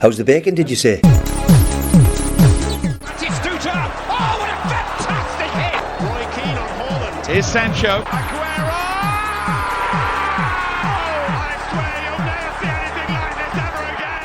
How's the bacon, did you say? Batistuta! Oh, what a fantastic hit! Roy Keane on Haaland. Here's Sancho. Aguero! I swear you'll never see anything like this ever again!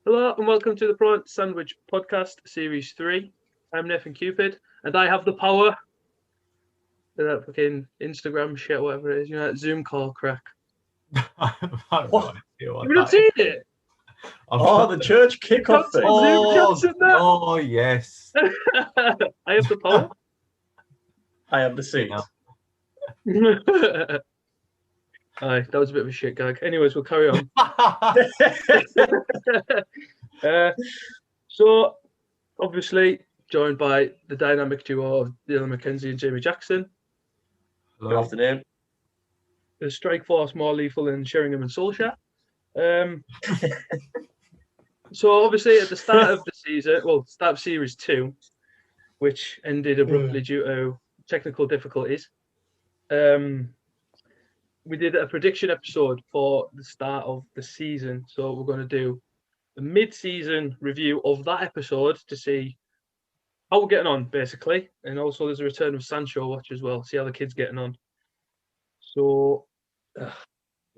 Hello and welcome to the Prawn Sandwich Podcast Series 3. I'm Nathan Cupid and I have the power. That fucking Instagram shit, whatever it is, that Zoom call crack. What? You've not seen it? The church kickoff thing. Oh, Yes. I have the power. I have the seat. Aye, that was a bit of a shit gag. Anyways, we'll carry on. So, obviously, joined by the dynamic duo of Dylan McKenzie and Jamie Jackson. Good afternoon. The strike force more lethal than Sheringham and Solskjaer. So, obviously, at the start of the season, start of Series 2, which ended abruptly due to technical difficulties, we did a prediction episode for the start of the season. So we're going to do a mid-season review of that episode to see how we're getting on, basically. And also there's a return of Sancho watch as well, see how the kids getting on. So,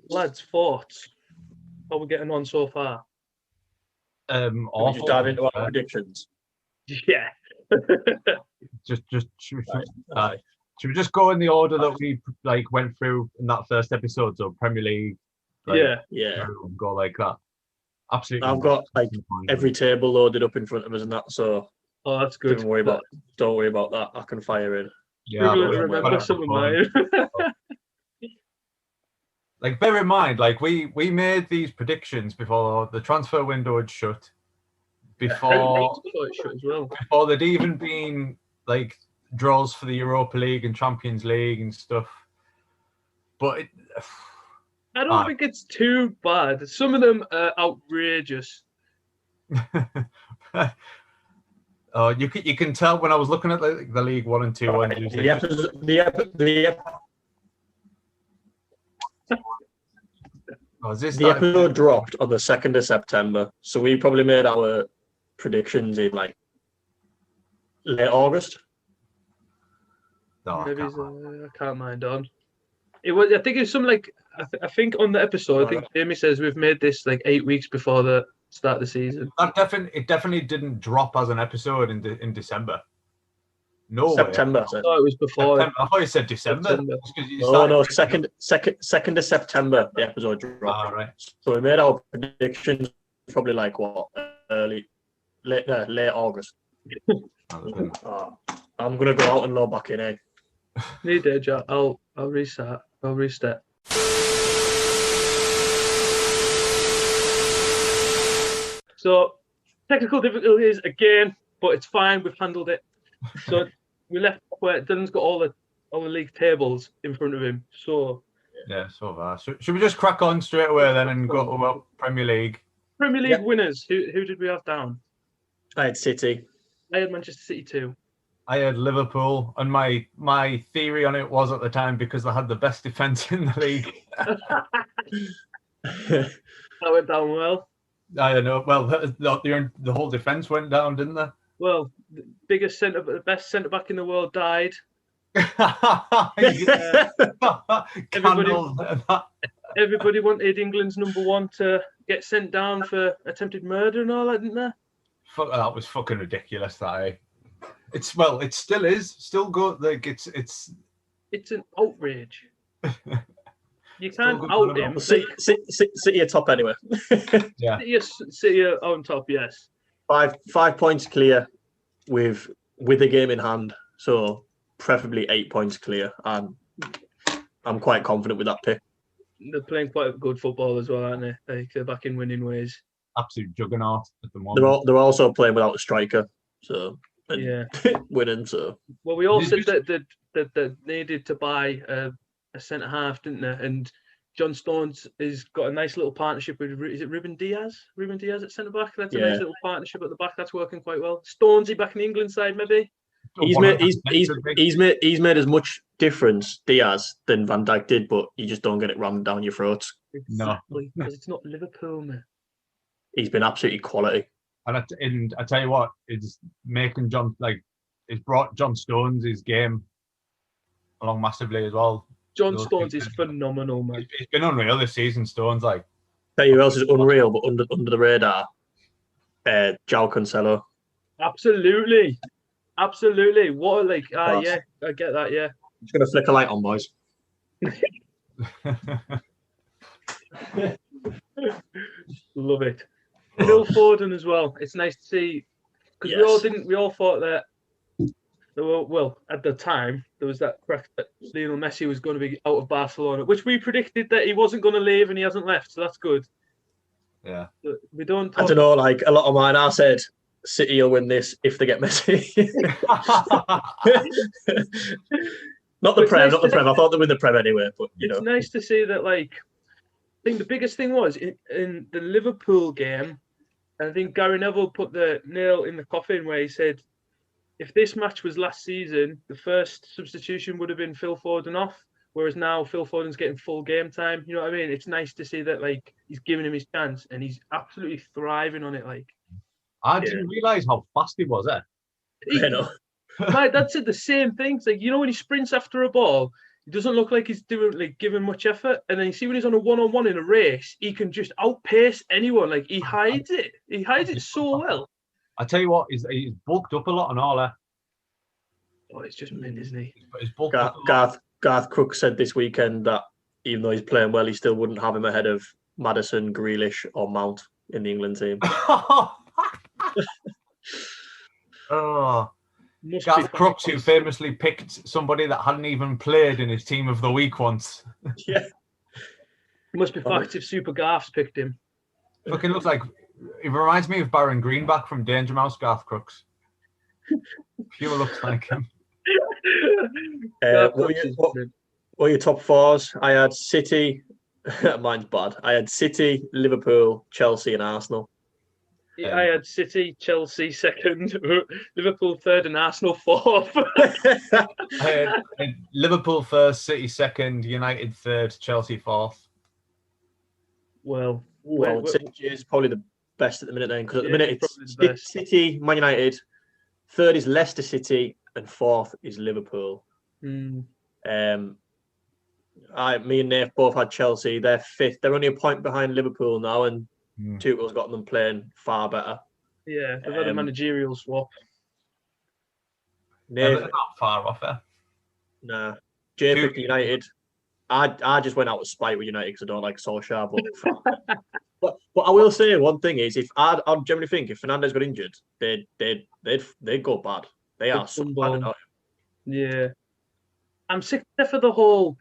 lads, thoughts? How we're getting on so far? We just dive into our predictions. Yeah. Should we just go in the order that we went through in that first episode? So Premier League, Yeah. go like that. Absolutely. I've got every table loaded up in front of us and that, so Oh, that's good. don't worry about that. I can fire in. Yeah, remember some of mine. Bear in mind, we made these predictions before the transfer window had shut, before there'd even been draws for the Europa League and Champions League and stuff. But I don't think it's too bad. Some of them are outrageous. You can tell when I was looking at the League 1 and 2 ones. The episode dropped on the 2nd of September, so we probably made our predictions in late August. No, Maybe I can't mind on. It was. I think it's something I think on the episode. I think Jamie says we've made this 8 weeks before the start of the season. It definitely didn't drop as an episode in December. No September. I thought it was before. September. I thought you said December. No, second of September the episode dropped. Ah, right. So we made our predictions probably late August. I'm gonna go out and log back in. Need it, Jack. I'll restart. I'll restart. So technical difficulties again, but it's fine. We've handled it. So we left where Dylan's got all the league tables in front of him. So yeah, so far. Should we just crack on straight away then and go to Premier League? Premier League winners. Who did we have down? I had City. I had Manchester City too. I had Liverpool, and my theory on it was at the time because they had the best defence in the league. That went down well. I don't know. Well, the whole defence went down, didn't they? Well, the best centre back in the world died. Everybody wanted England's number one to get sent down for attempted murder and all that, didn't they? That was fucking ridiculous. It still is. Still good. It's an outrage. You can't out him. City are top anyway. Yeah. City are on top. Yes. 5 points clear with a game in hand. So preferably 8 points clear. And I'm quite confident with that pick. They're playing quite good football as well, aren't they? They're back in winning ways. Absolute juggernaut at the moment. They're also playing without a striker. So and winning. So well, we all said that they needed to buy a centre half, didn't they? And John Stones has got a nice little partnership with, is it Ruben Diaz? Ruben Diaz at centre back. That's a nice little partnership at the back. That's working quite well. Stonesy back in the England side, maybe. He's made as much difference, Diaz, than Van Dijk did, but you just don't get it rammed down your throats. Exactly, because it's not Liverpool, man. He's been absolutely quality. And I tell you what, it's making it's brought John Stones his game along massively as well. John Stones is phenomenal, man. He's been unreal this season. Stones, like. Tell you who else is unreal, but under the radar. João Cancelo. Absolutely. What yeah, I get that. Yeah. I'm just gonna flick a light on, boys. Love it. Phil Foden as well. It's nice to see because we all thought that at the time there was that crack that Lionel Messi was going to be out of Barcelona, which we predicted that he wasn't going to leave, and he hasn't left, so that's good. Yeah. But we don't. I don't know. Like a lot of mine, I said City will win this if they get Messi. Not the Prem. I thought they'd win the Prem anyway, but it's nice to see that. Like, I think the biggest thing was in the Liverpool game. I think Gary Neville put the nail in the coffin where he said, if this match was last season, the first substitution would have been Phil Foden off, whereas now Phil Foden's getting full game time. You know what I mean? It's nice to see that he's giving him his chance and he's absolutely thriving on it. I didn't realise how fast he was. I know. My dad said the same thing. It's like, when he sprints after a ball, it doesn't look like he's giving much effort. And then you see when he's on a one-on-one in a race, he can just outpace anyone. He hides it. He hides it so well. I tell you what, he's bulked up a lot and all that. Oh, it's just mint, isn't he? He's bulked up a lot. Garth Crooks said this weekend that even though he's playing well, he still wouldn't have him ahead of Maddison, Grealish, or Mount in the England team. Garth Crooks, who famously picked somebody that hadn't even played in his team of the week once. Yeah. It must be fact if Super Garth's picked him. Fucking looks like, it reminds me of Baron Greenback from Danger Mouse, Garth Crooks. Pure looks like him. What are your top fours? I had City. Mine's bad. I had City, Liverpool, Chelsea, and Arsenal. I had City, Chelsea second, Liverpool third, and Arsenal fourth. I had Liverpool first, City second, United third, Chelsea fourth. Well, City is probably the best at the minute then, because at the minute it's City, Man United, third is Leicester City, and fourth is Liverpool. Mm. Me and Nate both had Chelsea. They're fifth. They're only a point behind Liverpool now, and Tuchel's got them playing far better. Yeah, they've had a managerial swap. They're not far off there. Nah. Jay picked United. I just went out with spite with United because I don't like Solskjaer. But I will say one thing is, if I generally think if Fernandes got injured, they'd go bad. They are so bad. Yeah, I'm sick to death of the whole.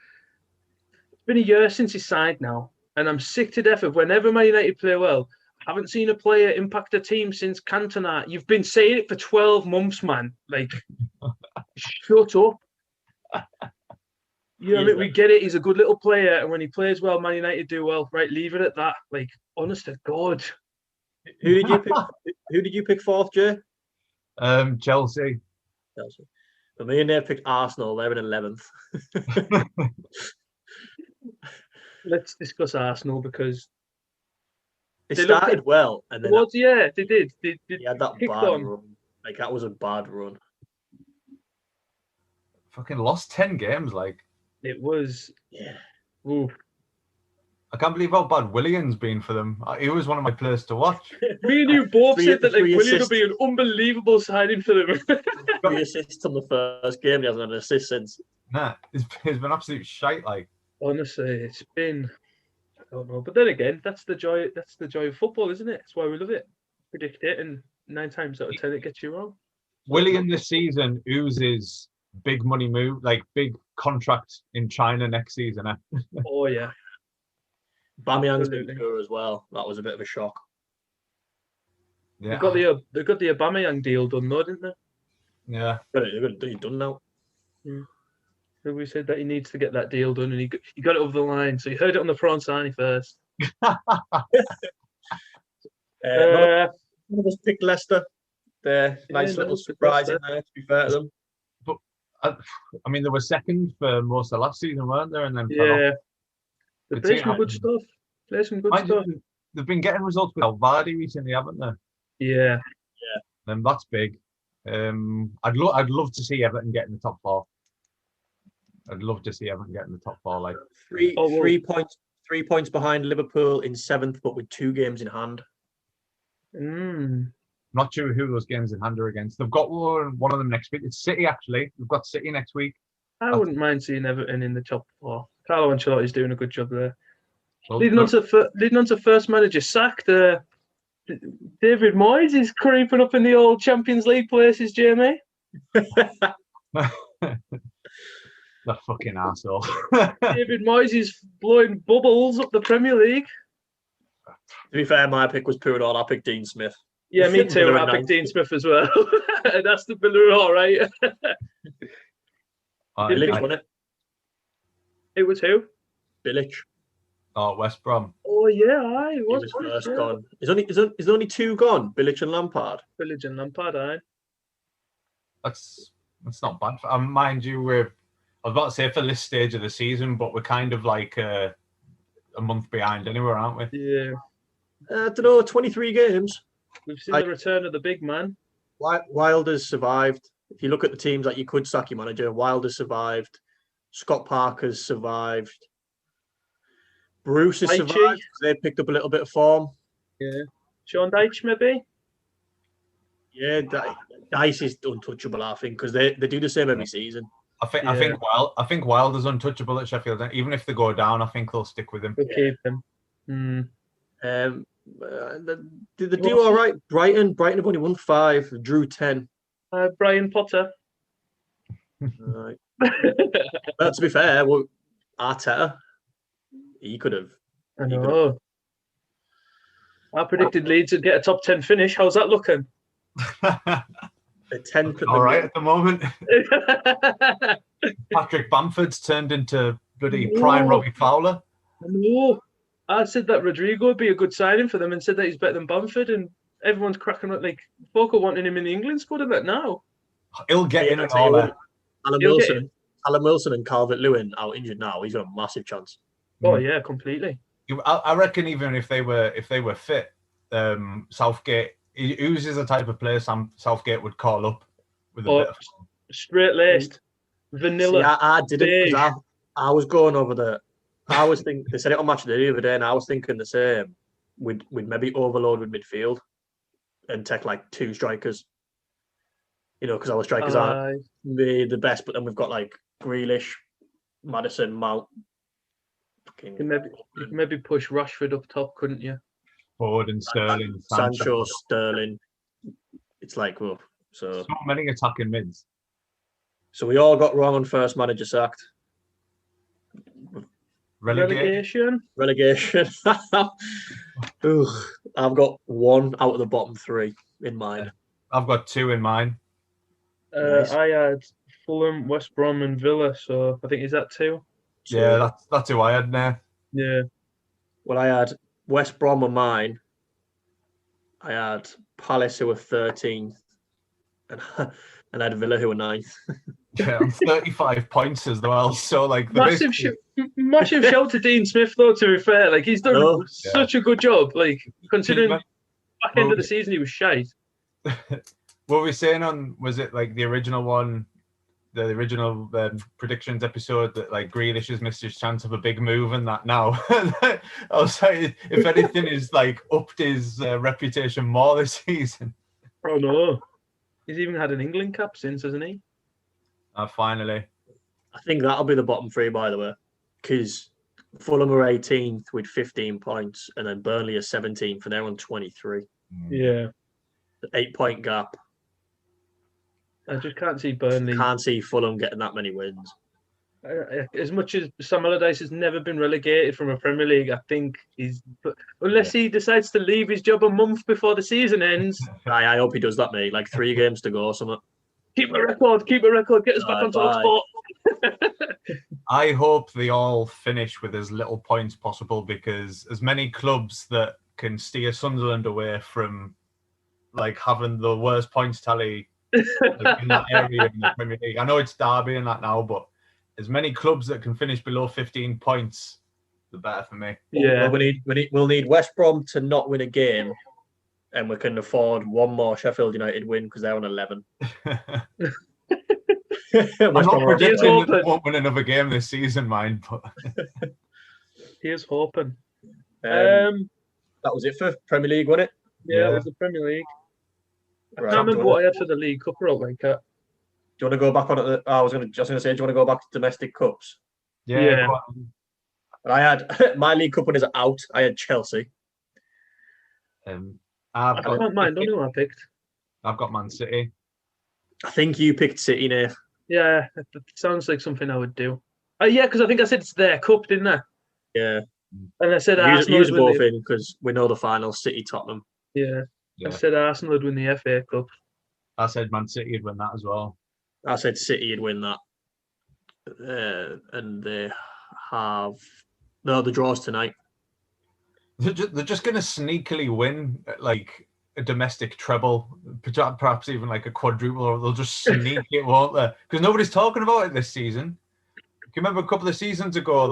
It's been a year since he signed now, and I'm sick to death of whenever Man United play well. I haven't seen a player impact a team since Cantona. You've been saying it for 12 months, man. Shut up. You know what I mean? We get it. He's a good little player, and when he plays well, Man United do well. Right, leave it at that. Honest to God. Who did you pick? Who did you pick fourth, Jay? Chelsea. For me and Dave picked Arsenal. They're in 11th. Let's discuss Arsenal because they started well, and then they did. They had that bad run. That was a bad run. Fucking lost 10 games. It was. Yeah. Ooh. I can't believe how bad Willian's been for them. He was one of my players to watch. Me and you both said that Willian would be an unbelievable signing for them. 3 assists on the first game. He hasn't had an assist since. Nah, it's been absolute shite. Honestly, it's been. I don't know, but then again, that's the joy. That's the joy of football, isn't it? That's why we love it. Predict it, and 9 times out of 10, it gets you wrong. Willian this season oozes big money move, big contract in China next season. Oh yeah. Bamiyang's been poor as well. That was a bit of a shock. Yeah. They got the Aubameyang deal done though, didn't they? Yeah. But he's done now. So we said that he needs to get that deal done, and he got it over the line. So he heard it on the prawn signing first. None of us picked Leicester. They're nice no, little surprise in there, to be fair to them. But I mean, they were second for most of last season, weren't they? And then fell off. They play some good stuff. They've been getting results with Vardy recently, haven't they? Yeah. And that's big. I'd love to see Everton get in the top 4. I'd love to see Everton get in the top 4. Like 3 points behind Liverpool in 7th, but with 2 games in hand. Not sure who those games in hand are against. They've got one of them next week. It's City, actually. We've got City next week. I wouldn't mind seeing Everton in the top 4. Carlo Ancelotti's doing a good job there. Well, leading on to first manager sacked. David Moyes is creeping up in the old Champions League places, Jamie. The fucking arsehole. David Moyes is blowing bubbles up the Premier League. To be fair, my pick was Puyol. I picked Dean Smith. Yeah, me too. I picked Dean Smith as well. That's the Villarreal, right? Bilic, wasn't it? It was who? Bilic. Oh, West Brom. Oh yeah, he was first gone. Is only 2 gone? Bilic and Lampard. Bilic and Lampard, aye. That's not bad. Mind you, I was about to say for this stage of the season, but we're kind of like a month behind anywhere, aren't we? Yeah. I don't know. 23 games. We've seen the return of the big man. Wilder's survived. If you look at the teams that you could sack your manager, Wilder's survived. Scott Parker's survived. Bruce has survived. They picked up a little bit of form. Yeah. Sean Dyche, maybe? Yeah, Dyche is untouchable, I think, because they do the same every season. I think Wilder's untouchable at Sheffield. Even if they go down, I think they'll stick with him. They'll keep him. Did they do all right? Brighton have only won 5, drew 10. Brian Potter. Right. But to be fair, Arteta, he could have. I know. I predicted Leeds would get a top 10 finish. How's that looking? The 10th. All right at the moment. Patrick Bamford's turned into bloody prime Robbie Fowler. No. I said that Rodrigo would be a good signing for them and said that he's better than Bamford, and everyone's cracking up like folk are wanting him in the England squad and that now. He'll get in and all that. Callum Wilson and Calvert-Lewin out injured now. He's got a massive chance. Oh yeah, completely. I reckon even if they were fit, Southgate, he oozes a type of player Southgate would call up with a bit of straight laced, vanilla. See, I didn't because I was going over I was thinking they said it on Match of the other day, and I was thinking the same. We'd maybe overload with midfield and take like 2 strikers. You know, because our strikers aren't the best, but then we've got like Grealish, Maddison, Mount. You can maybe push Rashford up top, couldn't you? Ford and Sterling, Sancho, Sterling. It's like, so many attacking mids. So we all got wrong on first manager sacked. Relegation. I've got 1 out of the bottom 3 in mine. I've got 2 in mine. Nice. I had Fulham, West Brom, and Villa. So I think is that 2? Yeah, that's who I had there. Yeah. Well, I had West Brom on mine. I had Palace who were 13th, and I had Villa who were 9th. Yeah, I'm 35 points as well. So like massive shout to Dean Smith though. To be fair, like he's done such a good job. Like considering back end of the season he was shite. What were we saying was it like the original one, the original predictions episode that like Grealish has missed his chance of a big move and that now? I was like, if anything, is like upped his reputation more this season. Oh no, he's even had an England cap since, hasn't he? Finally. I think that'll be the bottom 3, by the way, because Fulham are 18th with 15 points, and then Burnley are 17th, and they're on 23. Yeah, the 8-point gap. I just can't see Burnley. Can't see Fulham getting that many wins. As much as Sam Allardyce has never been relegated from a Premier League, I think unless he decides to leave his job a month before the season ends. I hope he does that, mate. Like 3 games to go or something. Keep a record. Get us back on TalkSport. I hope they all finish with as little points possible, because as many clubs that can steer Sunderland away from like having the worst points tally like, in that area in the Premier League. I know it's Derby and that now, but as many clubs that can finish below 15 points, the better for me. Yeah, well, we'll need West Brom to not win a game, and we can afford one more Sheffield United win because they're on 11. I'm not predicting that they won't win another game this season, mind, but here's hoping. That was it for Premier League, wasn't it? Yeah, it was the Premier League. I can't remember what I had for the League Cup result like that. Do you want to go back on it? I was just going to say, do you want to go back to domestic cups? Yeah. I had my League Cup winners out. I had Chelsea. I don't mind. I don't know who I picked. I've got Man City. I think you picked City, Nate. Yeah, it sounds like something I would do. Yeah, because I think I said it's their cup, didn't I? Yeah. And I said Arsenal would both in because we know the final, City, Tottenham. Yeah. I said Arsenal would win the FA Cup. I said Man City would win that as well. I said City would win that. And they have... No, the draws tonight. They're just going to sneakily win, like, a domestic treble, perhaps even like a quadruple, or they'll just sneak it, won't they? Because nobody's talking about it this season. Can you remember a couple of seasons ago?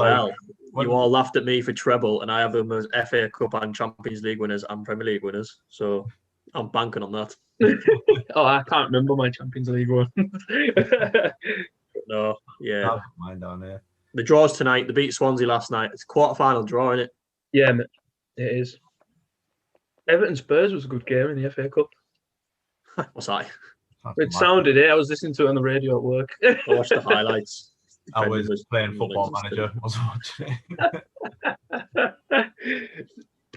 You all laughed at me for treble, and I have them as FA Cup and Champions League winners and Premier League winners. So I'm banking on that. Oh, I can't remember my Champions League one. No, yeah. I've mine down here. The draws tonight. They beat Swansea last night. It's a quarter-final draw, isn't it? Yeah, it is. Everton Spurs was a good game in the FA Cup. What's that? It sounded it. I was listening to it on the radio at work. I watched the highlights. I was playing Football Manager. I was watching it.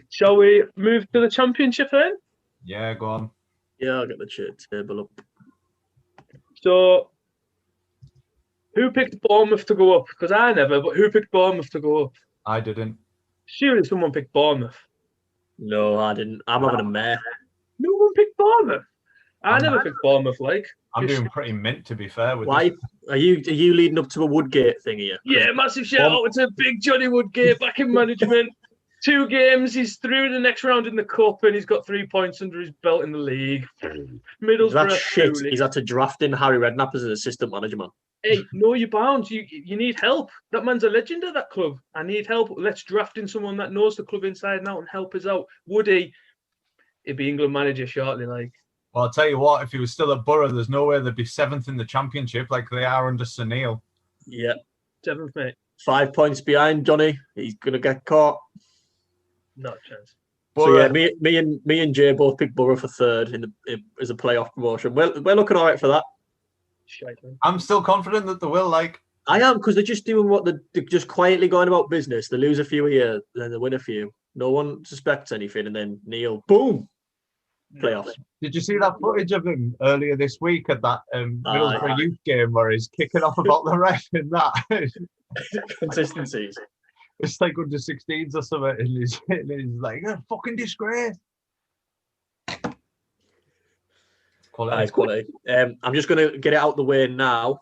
Shall we move to the Championship then? Yeah, go on. Yeah, I'll get the table up. So, who picked Bournemouth to go up? Because I never, but who picked Bournemouth to go up? I didn't. Surely someone picked Bournemouth. No, I didn't. I'm having a mare. No one picked Bournemouth. I never picked Bournemouth. I'm doing pretty mint, to be fair. With why this. are you leading up to a Woodgate thing here? Yeah, massive shout out to Big Johnny Woodgate back in management. 2 games, he's through the next round in the cup, and he's got 3 points under his belt in the league. Middlesbrough. That's shit. He's had to draft in Harry Redknapp as an assistant manager, man. Hey, no, you're bound. You need help. That man's a legend at that club. I need help. Let's draft in someone that knows the club inside and out and help us out. Would he? He'd be England manager shortly, like. Well, I'll tell you what, if he was still at Borough, there's no way they'd be 7th in the Championship like they are under Sir Neil. Yeah. 7th, mate. 5 points behind Johnny. He's going to get caught. Not a chance. Borough. So, yeah, me and Jay both picked Borough for 3rd as a playoff promotion. We're looking all right for that. Shite, man. I'm still confident that they will, like. I am, because they're just doing what they're just quietly going about business. They lose a few a year, then they win a few. No one suspects anything, and then Neil, boom, playoffs. Did you see that footage of him earlier this week at that Middlesbrough youth game where he's kicking off about the ref in that? Consistencies. It's like under 16s or something, and he's like, a fucking disgrace. Quality. Quality. I'm just going to get it out the way now,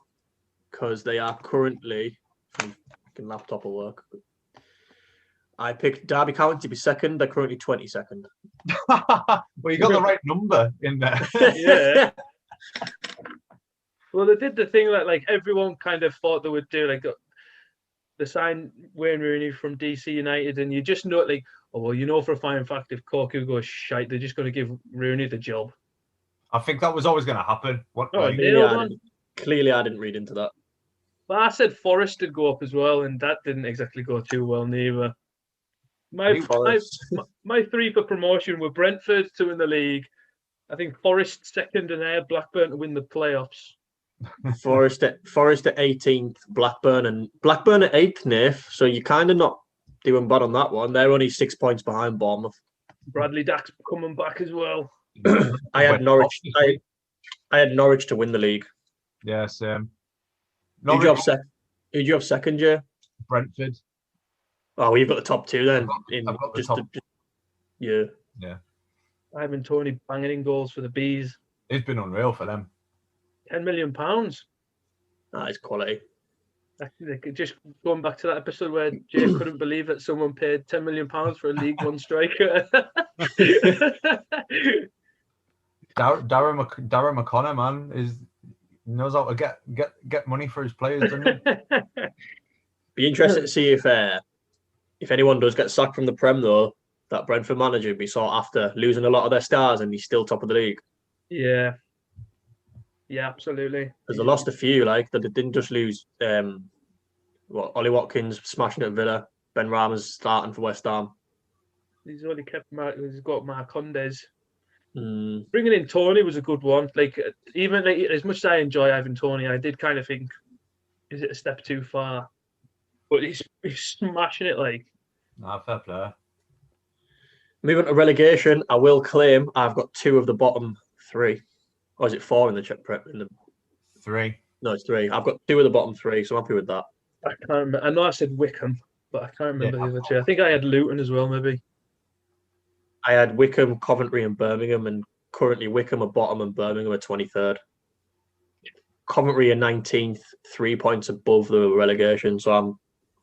because they are currently, fucking laptop will work. I picked Derby County to be 2nd. They're currently 22nd. Well, you got the right number in there. Yeah. Well, they did the thing that like everyone kind of thought they would do, like the sign Wayne Rooney from DC United, and you just know, like, oh well, you know for a fine fact if Corku goes shite, they're just going to give Rooney the job. I think that was always going to happen. Clearly, I didn't read into that. But I said Forest did go up as well, and that didn't exactly go too well neither. My 3 for promotion were Brentford to win the league. I think Forest 2nd, and I had Blackburn to win the playoffs. Forest at 18th, Blackburn at 8th, Nath. So you're kind of not doing bad on that one. They're only 6 points behind Bournemouth. Bradley Dack's coming back as well. I had Norwich. I had Norwich to win the league. Yeah, same. Who'd you have 2nd, Jay? Brentford. Oh, well, you've got the top 2 then. I've got the top. Yeah. Yeah. Ivan Toney banging in goals for the Bees. It's been unreal for them. £10 million. That is quality. Just going back to that episode where Jay couldn't believe that someone paid £10 million for a League One striker. Darren McConnor, man, knows how to get money for his players, doesn't he? Be interested to see if anyone does get sacked from the Prem though. That Brentford manager would be sought after, losing a lot of their stars, and he's still top of the league. Yeah, absolutely. Because they lost a few, like they didn't just lose. Ollie Watkins smashing at Villa, Ben Rama's starting for West Ham. He's only he's got Marcondes. Mm. Bringing in Tony was a good one. Even as much as I enjoy Ivan Toney, I did kind of think, is it a step too far? But he's smashing it. Nah, fair play. Moving to relegation, I will claim I've got 2 of the bottom 3. Or is it 4 in the Czech Prep? 3. No, it's 3. I've got 2 of the bottom 3, so I'm happy with that. I can't remember. I know I said Wickham, but I can't remember the other 2. I think I had Luton as well, maybe. I had Wickham, Coventry, and Birmingham, and currently Wickham are bottom and Birmingham are 23rd. Coventry are 19th, 3 points above the relegation, so I've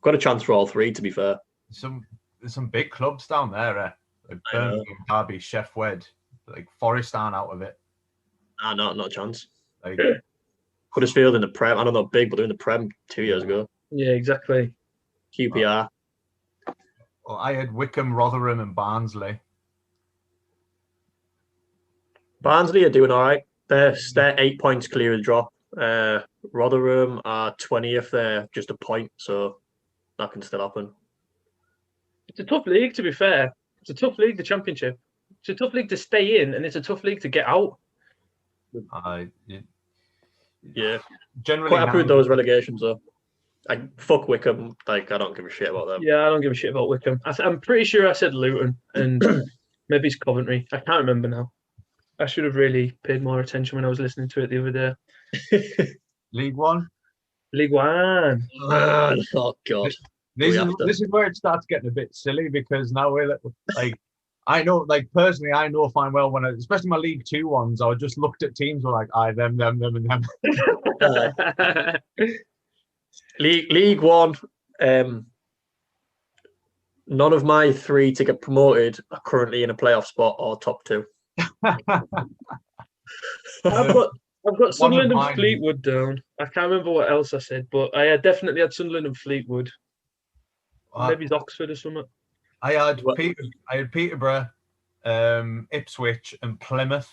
got a chance for all 3, to be fair. There's some big clubs down there, like Birmingham, Derby, Sheff Wed, like Forest aren't out of it. Not a chance. Like Huddersfield in the Prem. I don't know big, but they're in the Prem 2 years ago. Yeah, exactly. QPR. Well, I had Wickham, Rotherham, and Barnsley. Barnsley are doing all right. They're 8 points clear of the drop. Rotherham are 20th. They're just a point, so that can still happen. It's a tough league, to be fair. It's a tough league, the Championship. It's a tough league to stay in, and it's a tough league to get out. Yeah. Generally, quite happy with those relegations, though. Fuck Wickham. I don't give a shit about them. Yeah, I don't give a shit about Wickham. I'm pretty sure I said Luton, and maybe it's Coventry. I can't remember now. I should have really paid more attention when I was listening to it the other day. League One. League One. Oh God. This is where it starts getting a bit silly, because now we're like, I know, like personally, I know fine well when, especially my League Two ones, I just looked at teams were like, them, and them. League One. None of my 3 to get promoted are currently in a playoff spot or top 2. I've got Sunderland and Fleetwood down. I can't remember what else I said, but I definitely had Sunderland and Fleetwood. Maybe it's Oxford or something. I had Peterborough, Ipswich, and Plymouth.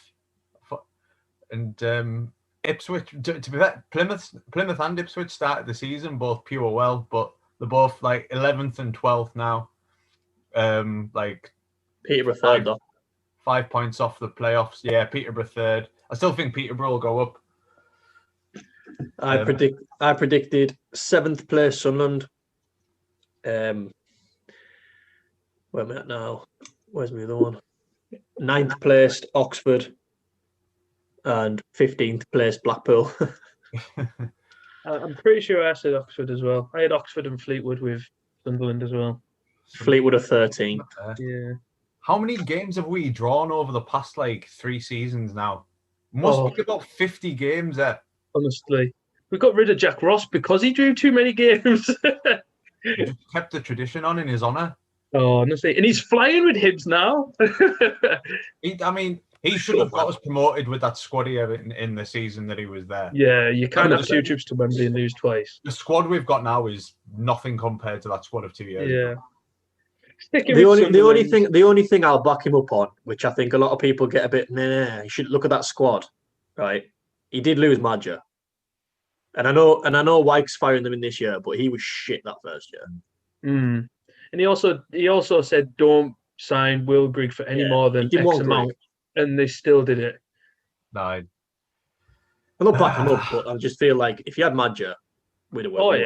And Ipswich, to be fair, Plymouth and Ipswich started the season both pure well, but they're both like 11th and 12th now. Like Peterborough third though. 5 points off the playoffs. Yeah, Peterborough third. I still think Peterborough will go up. I predicted 7th place Sunderland. Where am I at now? Where's my other one? 9th placed Oxford and 15th placed Blackpool. I'm pretty sure I said Oxford as well. I had Oxford and Fleetwood with Sunderland as well. Fleetwood are 13th. Yeah. How many games have we drawn over the past 3 seasons now? Must be about 50 games there. Honestly, we got rid of Jack Ross because he drew too many games. He just kept the tradition on in his honour. Oh, honestly, and he's flying with Hibs now. He should have got us promoted with that squad here in the season that he was there. Yeah, you can't have 2 trips to Wembley and lose twice. The squad we've got now is nothing compared to that squad of 2 years ago. The only thing I'll back him up on, which I think a lot of people get a bit, you should look at that squad, right? He did lose Madger. And I know Wyke's firing them in this year, but he was shit that first year. Mm. And he also said don't sign Will Grigg for any more than X amount, and they still did it. No, I'm not backing him up, but I just feel like if you had Madger, we'd have won.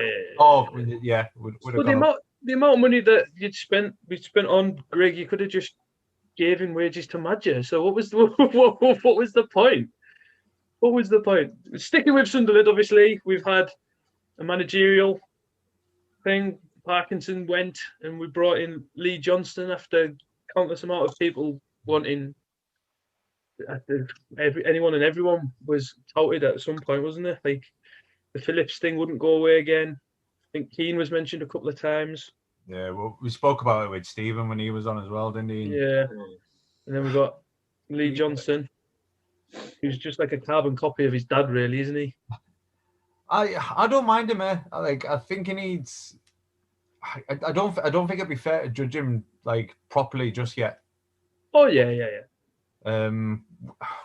The amount of money that we spent on Grigg, you could have just gave him wages to Madger. So what was the point? What was the point? Sticking with Sunderland, obviously, we've had a managerial thing. Parkinson went, and we brought in Lee Johnston after countless amount of people wanting anyone and everyone was touted at some point, wasn't it? Like the Phillips thing wouldn't go away again. I think Keane was mentioned a couple of times. Yeah, well, we spoke about it with Stephen when he was on as well, didn't he? Yeah, and then we got Lee Johnson, who's just like a carbon copy of his dad, really, isn't he? I don't mind him, eh? I think he needs. I don't think it'd be fair to judge him like properly just yet. Oh yeah.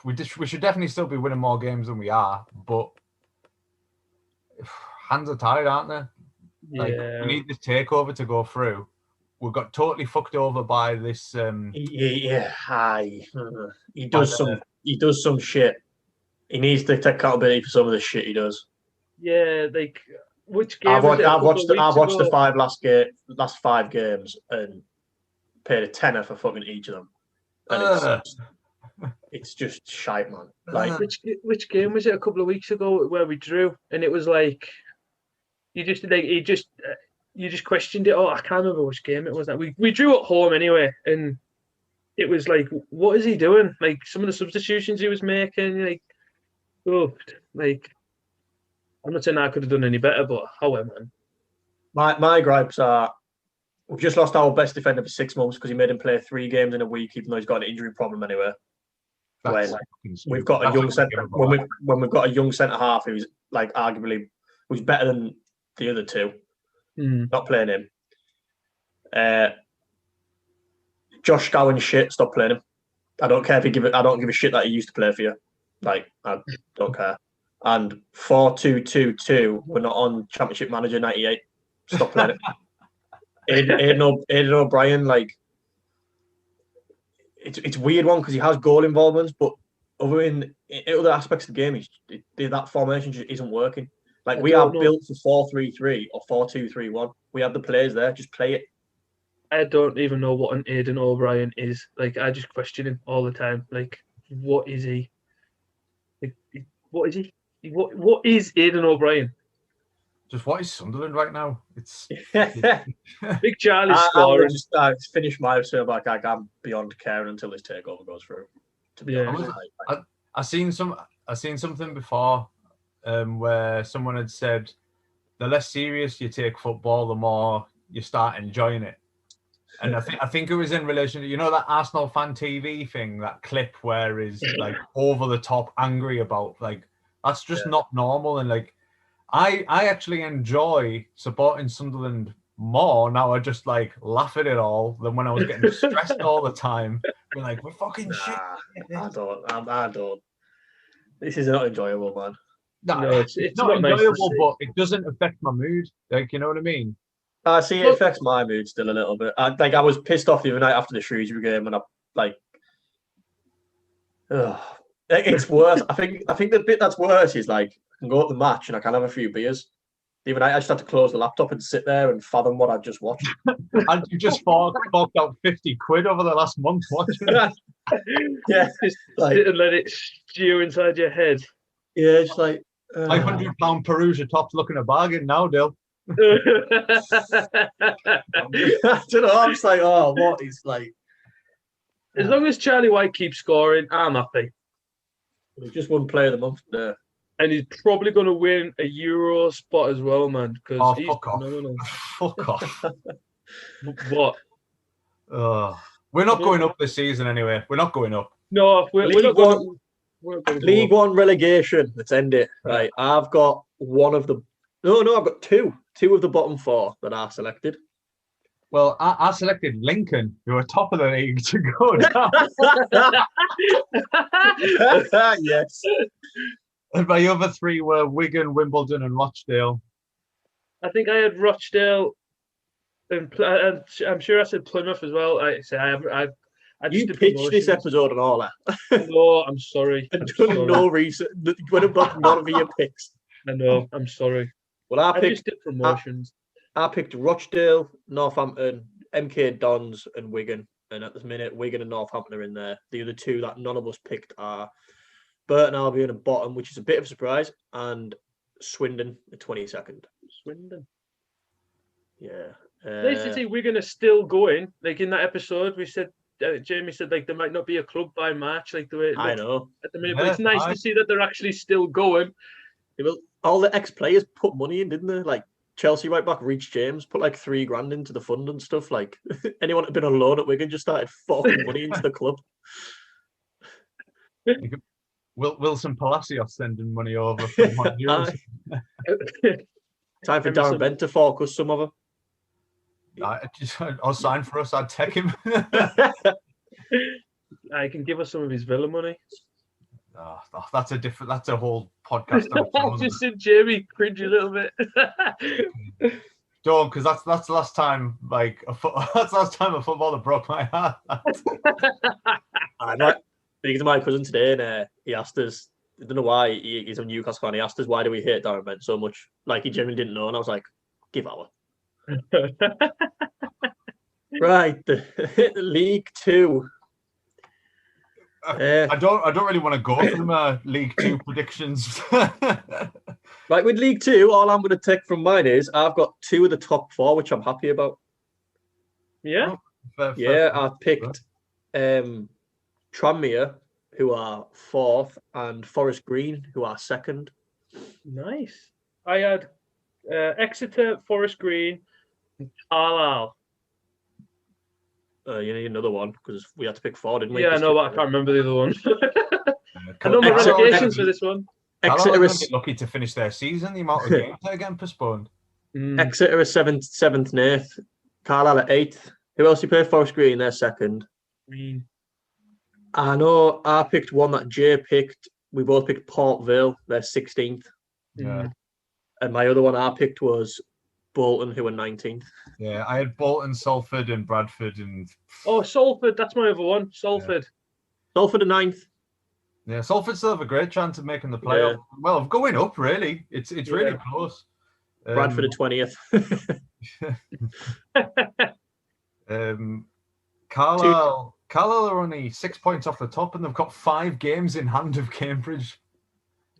We should definitely still be winning more games than we are, but hands are tied, aren't they? Like, we need this takeover to go through. We got totally fucked over by this. He does some shit. He needs to take accountability for some of the shit he does. Yeah, like which game? I've watched the last 5 games and paid a tenner for fucking each of them, and it's just shite, man. Like which game was it a couple of weeks ago where we drew, and it was like you just questioned it. Oh, I can't remember which game it was. That we drew at home anyway, and it was like, what is he doing? Like some of the substitutions he was making, I'm not saying I could have done any better, but however, man. My gripes are, we've just lost our best defender for 6 months because he made him play 3 games in a week, even though he's got an injury problem anyway. When we've got a young centre half who's like arguably who's better than the other two, not playing him. Josh Scowen's shit. Stop playing him. I don't care if I don't give a shit that he used to play for you. Like, I don't care. And 4-2-2-2. We're not on Championship Manager 98. Stop playing it. Aidan O'Brien, like, it's a weird one because he has goal involvements, but in other aspects of the game, that formation just isn't working. Like, we are built for 4-3-3 or 4-2-3-1. We have the players there. Just play it. I don't even know what an Aidan O'Brien is. Like, I just question him all the time. Like, what is he? Like, what is he? What is Aidan O'Brien? Just what is Sunderland right now? It's Big Charlie scoring. I just finished my episode like I'm beyond caring until this takeover goes through. To be honest, I seen something before where someone had said the less serious you take football, the more you start enjoying it. And I think it was in relation to, that Arsenal fan TV thing, that clip where is like over the top angry about, like, that's just not normal. And like, I actually enjoy supporting Sunderland more now. I just like laugh at it all than when I was getting stressed all the time. We're like, we're fucking shit. I don't. This is not enjoyable, man. No, it's not enjoyable, but it doesn't affect my mood. Like, you know what I mean? I see it affects my mood still a little bit. I was pissed off the other night after the Shrewsbury game, and it's worse. I think the bit that's worse is like I can go at the match and I can have a few beers. The other night I just had to close the laptop and sit there and fathom what I just watched. And you just forked out 50 quid over the last month watching it. Yeah, just sit and let it stew inside your head. Yeah, it's like £500 Perugia top's looking a bargain now, Dale. I don't know. I'm just like, what is like? As long as Charlie White keeps scoring, I'm happy. He's just one player of the month there, and he's probably going to win a Euro spot as well, man. Because he's phenomenal. Fuck off. What? We're not going up this season anyway. We're not going up. No, we're not going. League One relegation. Let's end it. Right. I've got one of the. No, I've got two of the bottom 4 that are selected. Well, I selected Lincoln, who are top of the league, to go down. Yes. And my other 3 were Wigan, Wimbledon, and Rochdale. I think I had Rochdale, and I'm sure I said Plymouth as well. I you pitched this episode and all that. No, I'm sorry. I've done no research. Went above none of your picks. I know. I'm sorry. Well, I just did promotions. I picked Rochdale, Northampton, MK Dons, and Wigan. And at this minute, Wigan and Northampton are in there. The other 2 that none of us picked are Burton Albion and Bottom, which is a bit of a surprise, and Swindon, the 22nd. Swindon. Yeah. Nice to see Wigan are still going. Like in that episode, we said Jamie said like there might not be a club by March, like the way it I looks know. at the minute. But it's nice to see that they're actually still going. Well, all the ex-players put money in, didn't they? Like Chelsea right back, Reece James put like $3,000 into the fund and stuff. Like anyone that had been on loan at Wigan just started forking money into the club. Wilson Palacios sending money over for €1. Time for Darren Bent to focus some of them. I'll sign for us. I'd take him. I can give us some of his Villa money. That's a whole podcast. I just said Jamie cringe a little bit. Don't, because that's the last time that's the last time a footballer broke my heart. Speaking to my cousin today, and he asked us, I don't know why, he's a Newcastle fan, he asked us, why do we hate Darren Bent so much? Like, he genuinely didn't know, and I was like, give hour. Right, the League Two. I don't really want to go through my League Two predictions. Right, with League Two, all I'm going to take from mine is I've got 2 of the top 4, which I'm happy Yeah? Fair. I picked Tranmere, who are 4th, and Forest Green, who are 2nd. Nice. I had Exeter, Forest Green, and Carlisle. You need another one because we had to pick 4, didn't we? Yeah, I know, but I can't remember the other one. I know my relegations for this one. Exeter is lucky to finish their season. The amount of games they're getting postponed. Exeter is 7th and 8th. Carlisle at 8th. Who else you play? Forest Green, they're 2nd. Green. I know I picked one that Jay picked. We both picked Port Vale, they're 16th. Yeah. And my other one I picked was Bolton, who were 19th. Yeah, I had Bolton, Salford, and Bradford, and Salford. That's my other one. Salford. Yeah. Salford are 9th. Yeah, Salford still have a great chance of making the playoff. Yeah. Well, of going up, really. It's really close. Bradford are 20th. Carlisle are only 6 points off the top, and they've got 5 games in hand of Cambridge.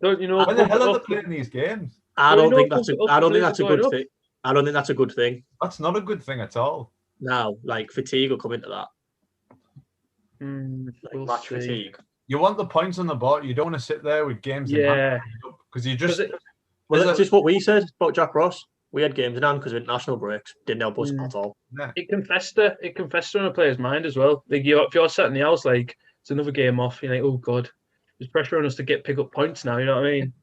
Don't you know? When the hell are they playing these games? I don't think that's a good thing. I don't think that's a good thing. That's not a good thing at all. No, like fatigue will come into that. Match fatigue. You want the points on the board. You don't want to sit there with games in hand because you just. That's just what we said about Jack Ross. We had games in hand because of international breaks. Didn't help us at all. Yeah. It can fester on a player's mind as well. Like if you're sat in the house, like it's another game off. You're like, oh god, there's pressure on us to pick up points now. You know what I mean?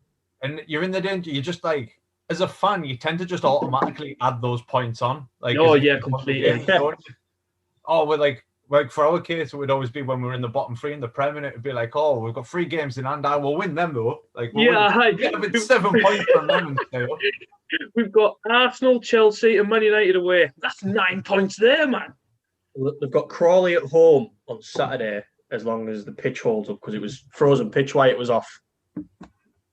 And you're in the danger. You just like, as a fan, you tend to just automatically add those points on. Like, completely. We're like for our case, it would always be when we were in the bottom 3 in the Prem, and it would be like, oh, we've got 3 games in hand. I will win them though. Like, it's 7 points from them and stay up. We've got Arsenal, Chelsea, and Man United away. That's 9 points there, man. They've got Crawley at home on Saturday, as long as the pitch holds up, because it was frozen pitch while it was off.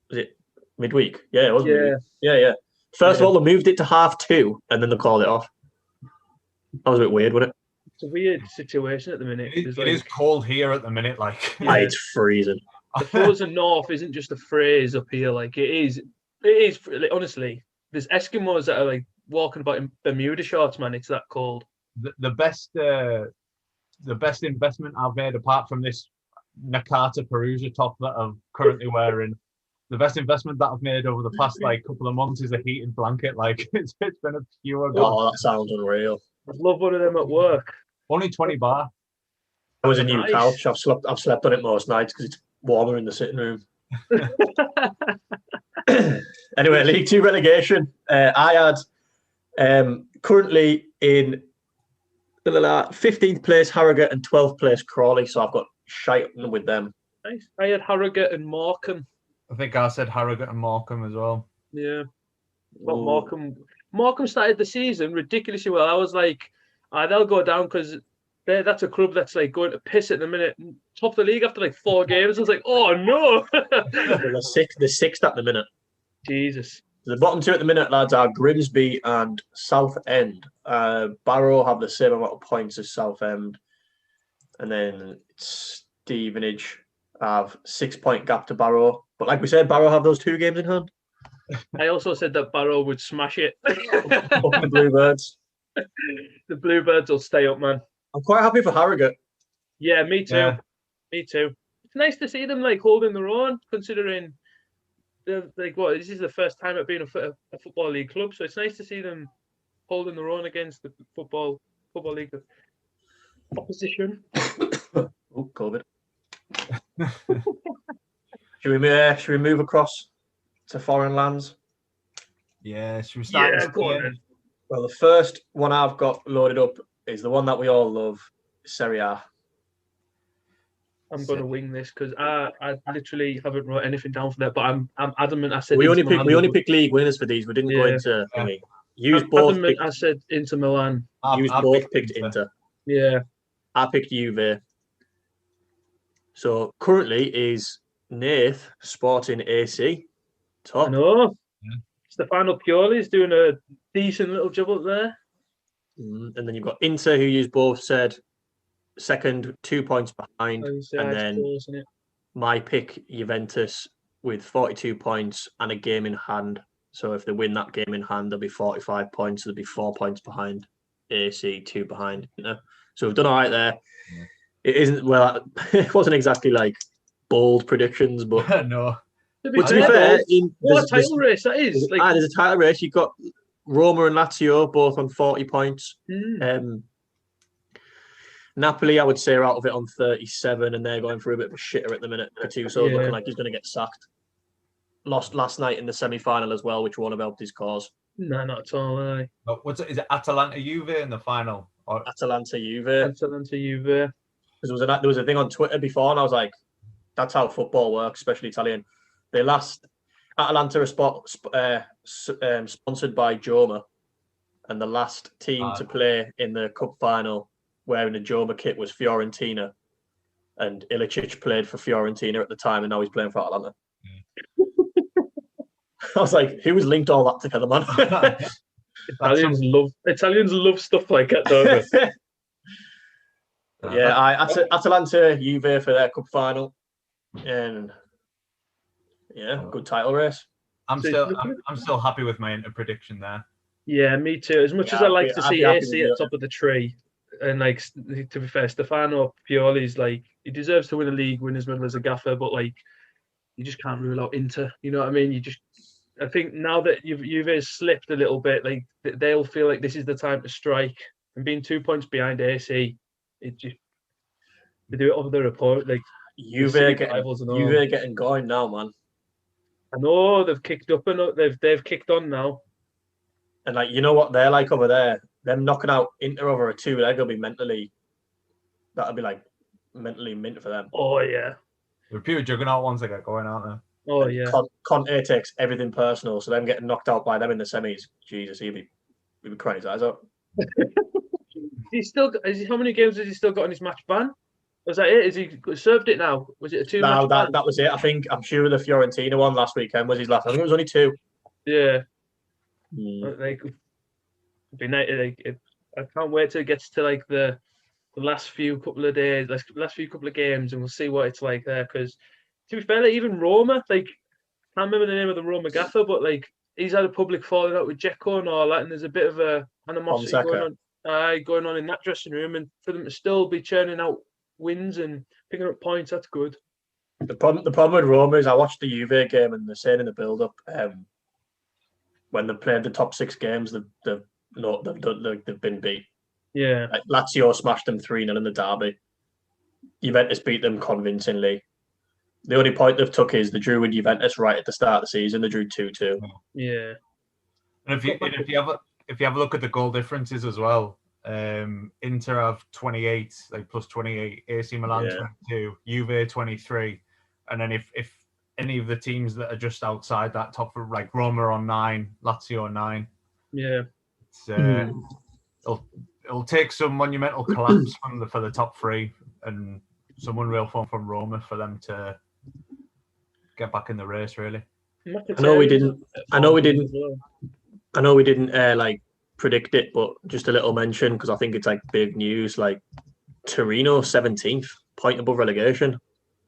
Was it midweek? Yeah, it was. Midweek. Yeah. First of all, they moved it to 2:30, and then they called it off. That was a bit weird, wasn't it? It's a weird situation at the minute. It is cold here at the minute. Like, it's freezing. The frozen north isn't just a phrase up here. Like, it is. Like, honestly, there's Eskimos that are like walking about in Bermuda shorts, man. It's that cold. The best investment I've made, apart from this Nakata Perugia top that I'm currently wearing, the best investment that I've made over the past couple of months is a heated blanket. Like, it's been a pure gold. Oh, that sounds unreal. I'd love one of them at work. Only 20 bar. That was a new couch. I've slept on it most nights because it's warmer in the sitting room. Anyway, League 2 relegation. I had currently in 15th place Harrogate and 12th place Crawley, so I've got shite with them. Nice. I had Harrogate and Morecambe. I think I said Harrogate and Morecambe as well. Yeah. But Morecambe started the season ridiculously well. I was like, they'll go down because that's a club that's like going to piss at the minute. Top of the league after like 4 games. I was like, oh no. They're sixth at the minute. Jesus. The bottom 2 at the minute, lads, are Grimsby and Southend. Barrow have the same amount of points as Southend. And then Stevenage have 6-point gap to Barrow. But like we said, Barrow have those 2 games in hand. I also said that Barrow would smash it. Up the Bluebirds. The Bluebirds will stay up, man. I'm quite happy for Harrogate. Yeah, me too. Yeah. Me too. It's nice to see them like holding their own, considering they're like this is the first time at being a football league club, so it's nice to see them holding their own against the football league opposition. Oh, COVID. Should we move across to foreign lands? Yeah, should we start? Yeah, go on then. Well, the first one I've got loaded up is the one that we all love, Serie A. I'm going to wing this because I literally haven't wrote anything down for that, but I'm adamant. I said we only picked league winners for these. We didn't go into thingy. I said Inter Milan. You both picked Inter. Yeah. I picked Juve. So currently is Nath Sporting AC top. I know. Yeah. Stefano Pioli is doing a decent little job up there. And then you've got Inter, who you both said second, 2 points behind. And then close, my pick, Juventus, with 42 points and a game in hand. So if they win that game in hand, there'll be 45 points. There'll be 4 points behind AC, 2 behind. So we've done all right there. Yeah. It isn't, well, it wasn't exactly like bold predictions, but no. To be fair, what a title race that is. There's a title race. You've got Roma and Lazio both on 40 points. Napoli, I would say, are out of it on 37, and they're going through a bit of a shitter at the minute. Gattuso looking like he's going to get sacked. Lost last night in the semi-final as well, which won't have helped his cause. No, not at all. Is it Atalanta Juve in the final? Or... Atalanta Juve. Because there was a thing on Twitter before, and I was like, that's how football works, especially Italian. Atalanta are sponsored by Joma, and the last team to play in the cup final wearing a Joma kit was Fiorentina, and Ilicic played for Fiorentina at the time, and now he's playing for Atalanta. I was like, who's linked all that together, man? Italians love stuff like that, don't they? Atalanta Juve for their cup final, and good title race. I'm still happy with my prediction there. Yeah, me too. As much as I like to see AC at the top of the tree, and like, to be fair, Stefano Pioli's like, he deserves to win a league, win as well as a gaffer, but like, you just can't rule out Inter. You know what I mean? I think now that Juve slipped a little bit, like they'll feel like this is the time to strike. And being 2 points behind AC, they do it over their opponent. Like Juve getting going now, man. I know they've kicked up and they've kicked on now. And like, you know what they're like over there? Them knocking out Inter over a 2, that'll be mentally mint for them. Oh yeah. They're pure juggernaut ones that get going, aren't they? Oh yeah. Conte takes everything personal, so them getting knocked out by them in the semis. Jesus, he'd be crying his eyes out. How many games has he still got on his match ban? Was that it? Is he served it now? Was it a 2 match ban? That was it. I'm sure the Fiorentina one last weekend was his last. I think it was only 2. Yeah. Like, it'd be nice. Like, I can't wait till it gets to like the last few couple of days, last few couple of games, and we'll see what it's like there. Because to be fair, like, even Roma, like, I can't remember the name of the Roma gaffer, but like, he's had a public falling out with Dzeko and all that, and there's a bit of a animosity going on in that dressing room, and for them to still be churning out wins and picking up points, that's good. The problem with Roma is I watched the Juve game, and they're saying in the build-up, when they played the top 6 games, they've been beat. Yeah. Like Lazio smashed them 3-0 in the derby. Juventus beat them convincingly. The only point they've took is they drew with Juventus right at the start of the season. They drew 2-2. Yeah. And if you have a look at the goal differences as well, Inter have 28, like plus 28, AC Milan 22, Juve 23, and then if any of the teams that are just outside that top, like Roma on 9, Lazio on 9. Yeah. It'll take some monumental collapse for the top 3 and some unreal form from Roma for them to get back in the race, really. I know we didn't like predict it, but just a little mention, because I think it's like big news. Like Torino 17th, point above relegation.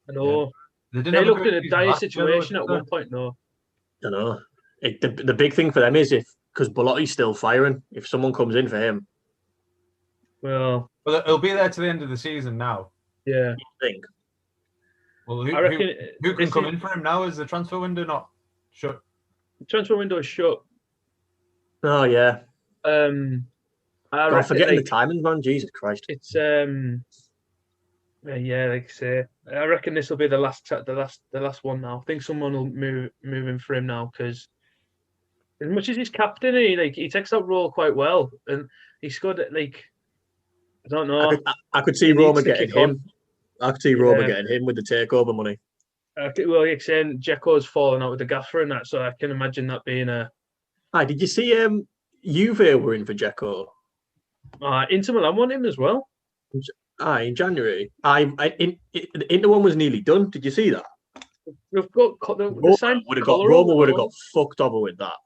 I know. Yeah. They looked in a dire situation at one point, though. I know. The big thing for them is because Belotti's still firing, if someone comes in for him. Well, he'll be there to the end of the season now. Yeah. I think. Well, I reckon who can come in for him now? Is the transfer window not shut? The transfer window is shut. Oh yeah. I'm forgetting the timing, man. Jesus Christ. It's yeah, like I say, I reckon this will be the last one now. I think someone will move him for him now because as much as he's captain, he takes that role quite well, and he scored like I don't know. I could see Roma getting him. I could see Roma getting him with the takeover money. Well, you're saying Dzeko's fallen out with the gaffer and that, so I can imagine that being a. Hi, did you see Juve were in for Dzeko? Inter Milan want him as well. In January. The Inter one was nearly done. Did you see that? We've got Roma would have got fucked over with that.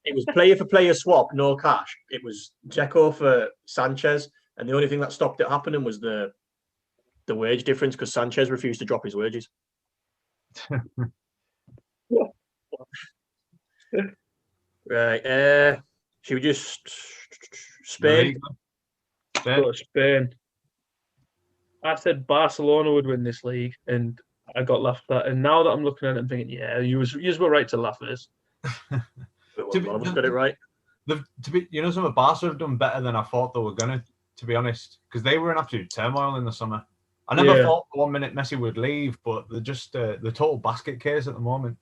It was player for player swap, no cash. It was Dzeko for Sanchez, and the only thing that stopped it happening was the wage difference because Sanchez refused to drop his wages. Right. Should we just Spain? Spain. I said Barcelona would win this league, and I got laughed at. And now that I'm looking at it, I'm thinking, yeah, you were right to laugh at us. One of us got it right. Some of Barca have done better than I thought they were gonna. To be honest, because they were in absolute turmoil in the summer. I never thought for 1 minute Messi would leave, but they're just the total basket case at the moment.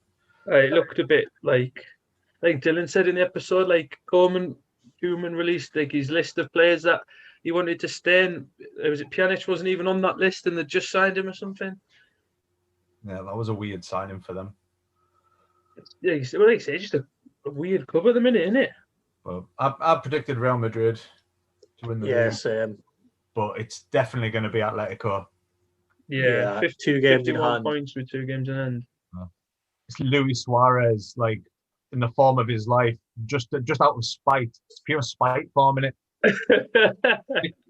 It looked a bit like Dylan said in the episode, like Koeman released like his list of players that he wanted to stay in. Was it Pjanic wasn't even on that list and they just signed him or something? Yeah, that was a weird signing for them. Yeah, like I say, just a weird club at the minute, isn't it? Well, I predicted Real Madrid to win the league. Yeah, same. But it's definitely going to be Atletico. Yeah, 2 games in hand. Points with 2 games in hand. It's Luis Suarez, like in the form of his life, just out of spite. It's pure spite forming it.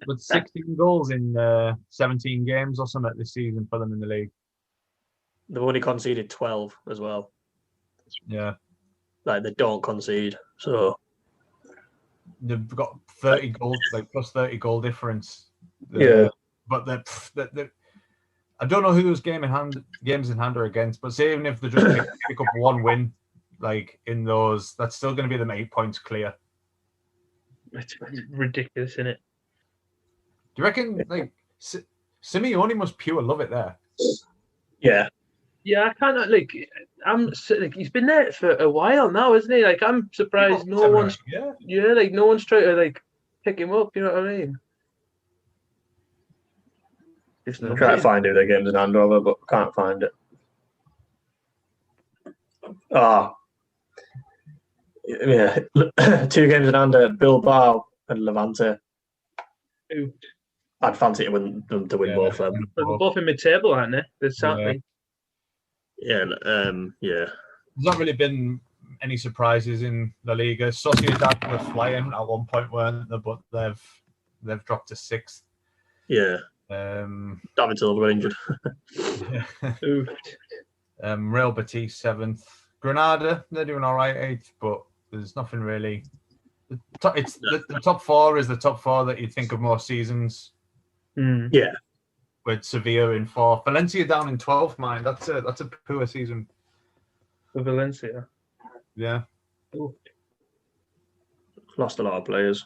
With 16 goals in 17 games or something this season for them in the league. They've only conceded 12 as well. Yeah. Like they don't concede, so they've got 30 goals, like plus 30 goal difference. But I don't know who those games in hand are against, but say even if they just pick up 1 win, like in those, that's still going to be them 8 points clear. It's ridiculous, isn't it? Do you reckon like Simeone must pure love it there? Yeah. Yeah, I can't he's been there for a while now, isn't he? Like I'm surprised no one's no one's trying to pick him up. You know what I mean? I'm trying to find who their games in hand over, but can't find it. Yeah, 2 games in hand at Bilbao and Levante. Ooh. I'd fancy them to win both of them. They're both in mid-table, aren't they? They're certainly. Yeah. There's not really been any surprises in La Liga. Sociedad were flying at one point, weren't they? But they've dropped to 6th. Yeah. David Silva got injured. Real Betis 7th. Granada, they're doing all right 8th, but there's nothing really. The top 4 is the top 4 that you'd think of most seasons. Yeah. With Sevilla in 4th. Valencia down in 12th, man. That's a poor season. For Valencia? Yeah. Ooh. Lost a lot of players.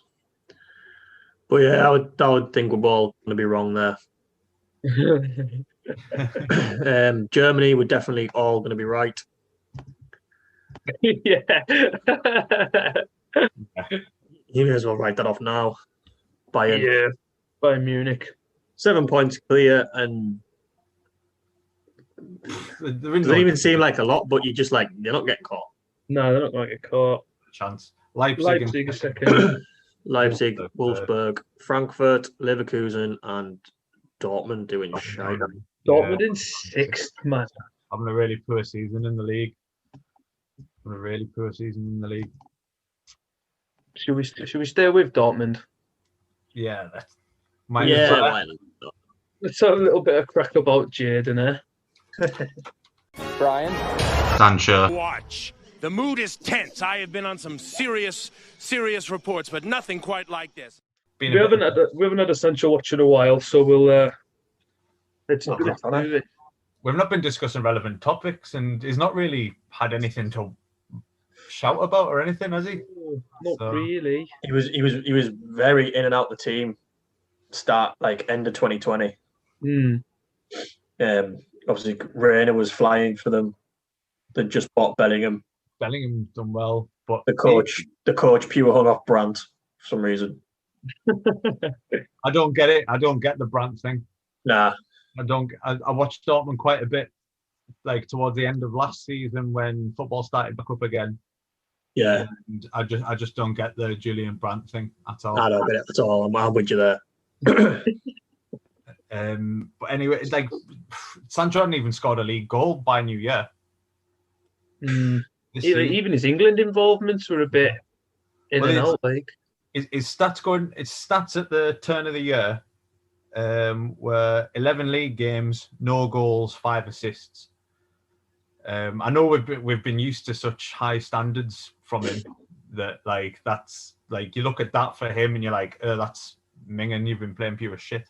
But yeah, I would think we're all going to be wrong there. Germany, we're definitely all going to be right. Yeah. You may as well write that off now. Bayern. Yeah. Bayern Munich. 7 points clear, and it doesn't even seem like a lot, but you're not getting caught. No, they're not going to get caught. Chance. Leipzig is second. Leipzig, Wolfsburg, Frankfurt, Leverkusen, and Dortmund doing shite. Dortmund in 6th, man. Having a really poor season in the league. Should we stay with Dortmund? Yeah, let's have a little bit of crack about Jaden, Brian. Sancho. Watch. The mood is tense. I have been on some serious reports, but nothing quite like this. We haven't had a Sancho watch in a while, so we'll Let's move it. We've not been discussing relevant topics, and he's not really had anything to shout about or anything, has he? Not really. He was very in and out the team. Start end of 2020. Obviously, Reina was flying for them. They just bought Bellingham. Bellingham's done well, but the coach pure hung off Brandt for some reason. I don't get it. I don't get the Brandt thing. Nah, I don't. I watched Dortmund quite a bit, towards the end of last season when football started back up again. Yeah, and I just don't get the Julian Brandt thing at all. I don't get it at all. I'm with you there. But anyway, Sancho hadn't even scored a league goal by New Year. Even his England involvements were a bit in and out. His stats at the turn of the year were 11 league games, no goals, 5 assists. I know we've been used to such high standards from him that that's you look at that for him and you're like, that's minging. You've been playing pure shit.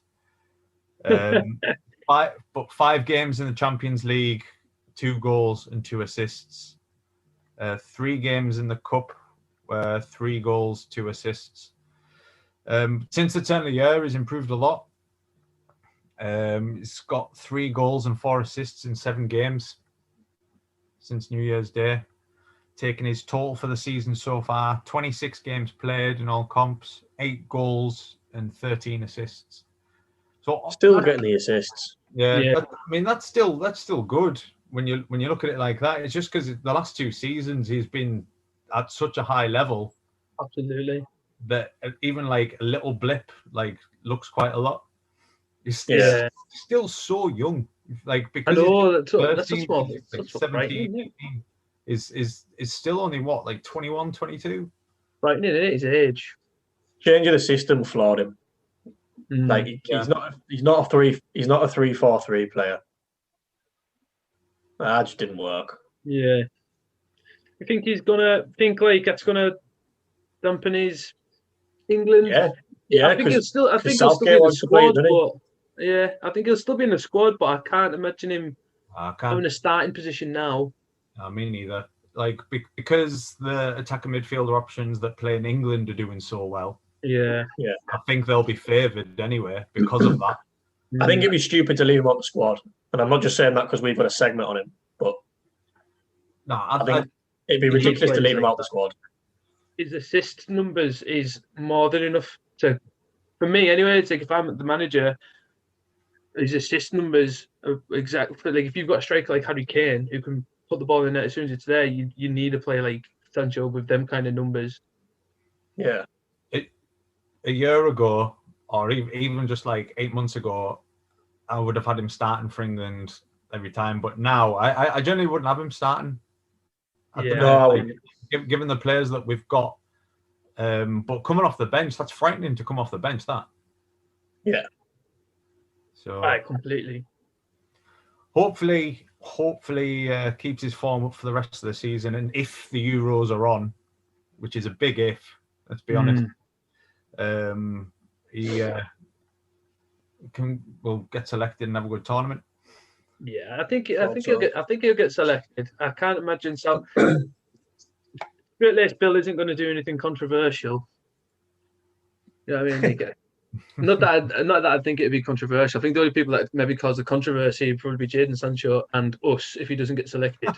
5 games in the Champions League, 2 goals and 2 assists. 3 games in the cup, 3 goals, 2 assists. Since the turn of the year, he's improved a lot. He's got 3 goals and 4 assists in 7 games since New Year's Day, taking his total for the season so far: 26 games played in all comps, 8 goals and 13 assists. So still getting the assists. Yeah. That's still good when you look at it like that. It's just because the last 2 seasons he's been at such a high level. Absolutely. That even a little blip looks quite a lot. He's still so young. Because I know that's what 17, 18 is still only what 21, 22. Right, in his age. Changing the system flawed him. He's not a 3-4-3 player. That just didn't work. Yeah. I think he's gonna that's gonna dampen his England. Yeah. I think he'll still be in the squad, I think he'll still be in the squad, but I can't imagine him having a starting position now. Me neither. Because the attacking midfielder options that play in England are doing so well. Yeah. I think they'll be favoured anyway because of that. I think it'd be stupid to leave him on the squad, and I'm not just saying that because we've got a segment on him. But I think it'd be ridiculous to leave him out the squad. His assist numbers is more than enough for me anyway. It's if I'm the manager, his assist numbers are exactly if you've got a striker like Harry Kane who can put the ball in the net as soon as it's there, you need a player like Sancho with them kind of numbers. Yeah. A year ago, or even just 8 months ago, I would have had him starting for England every time. But now, I generally wouldn't have him starting. Given the players that we've got. But coming off the bench, that's frightening to come off the bench, that. Yeah. So completely. Hopefully keeps his form up for the rest of the season. And if the Euros are on, which is a big if, let's be honest, he will get selected and have a good tournament. Yeah, I think he'll get selected. I can't imagine Great Lakes Bill isn't going to do anything controversial. You know what I mean? Not that I think it'd be controversial. I think the only people that maybe cause the controversy would probably be Jadon Sancho and us if he doesn't get selected.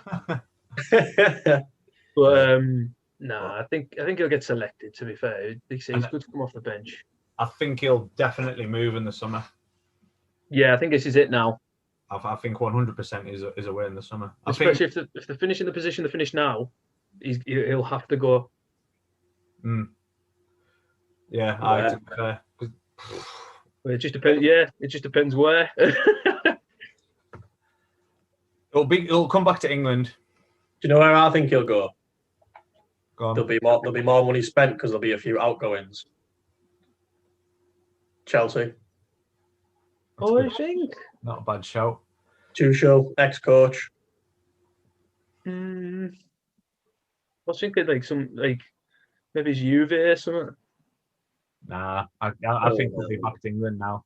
But no, I think he'll get selected. To be fair, he's good to come off the bench. I think he'll definitely move in the summer. Yeah, I think this is it now. I think 100% is away in the summer. Especially if they're finishing the position they finish now, he'll have to go. Yeah, it just depends. Yeah, it just depends where. It'll come back to England. Do you know where I think he'll go? Go on. There'll be more money spent because there'll be a few outgoings. Chelsea. I think not a bad shout. Tuchel, ex-coach. I was thinking maybe it's Juve or something. Nah, I think we'll be back to England now.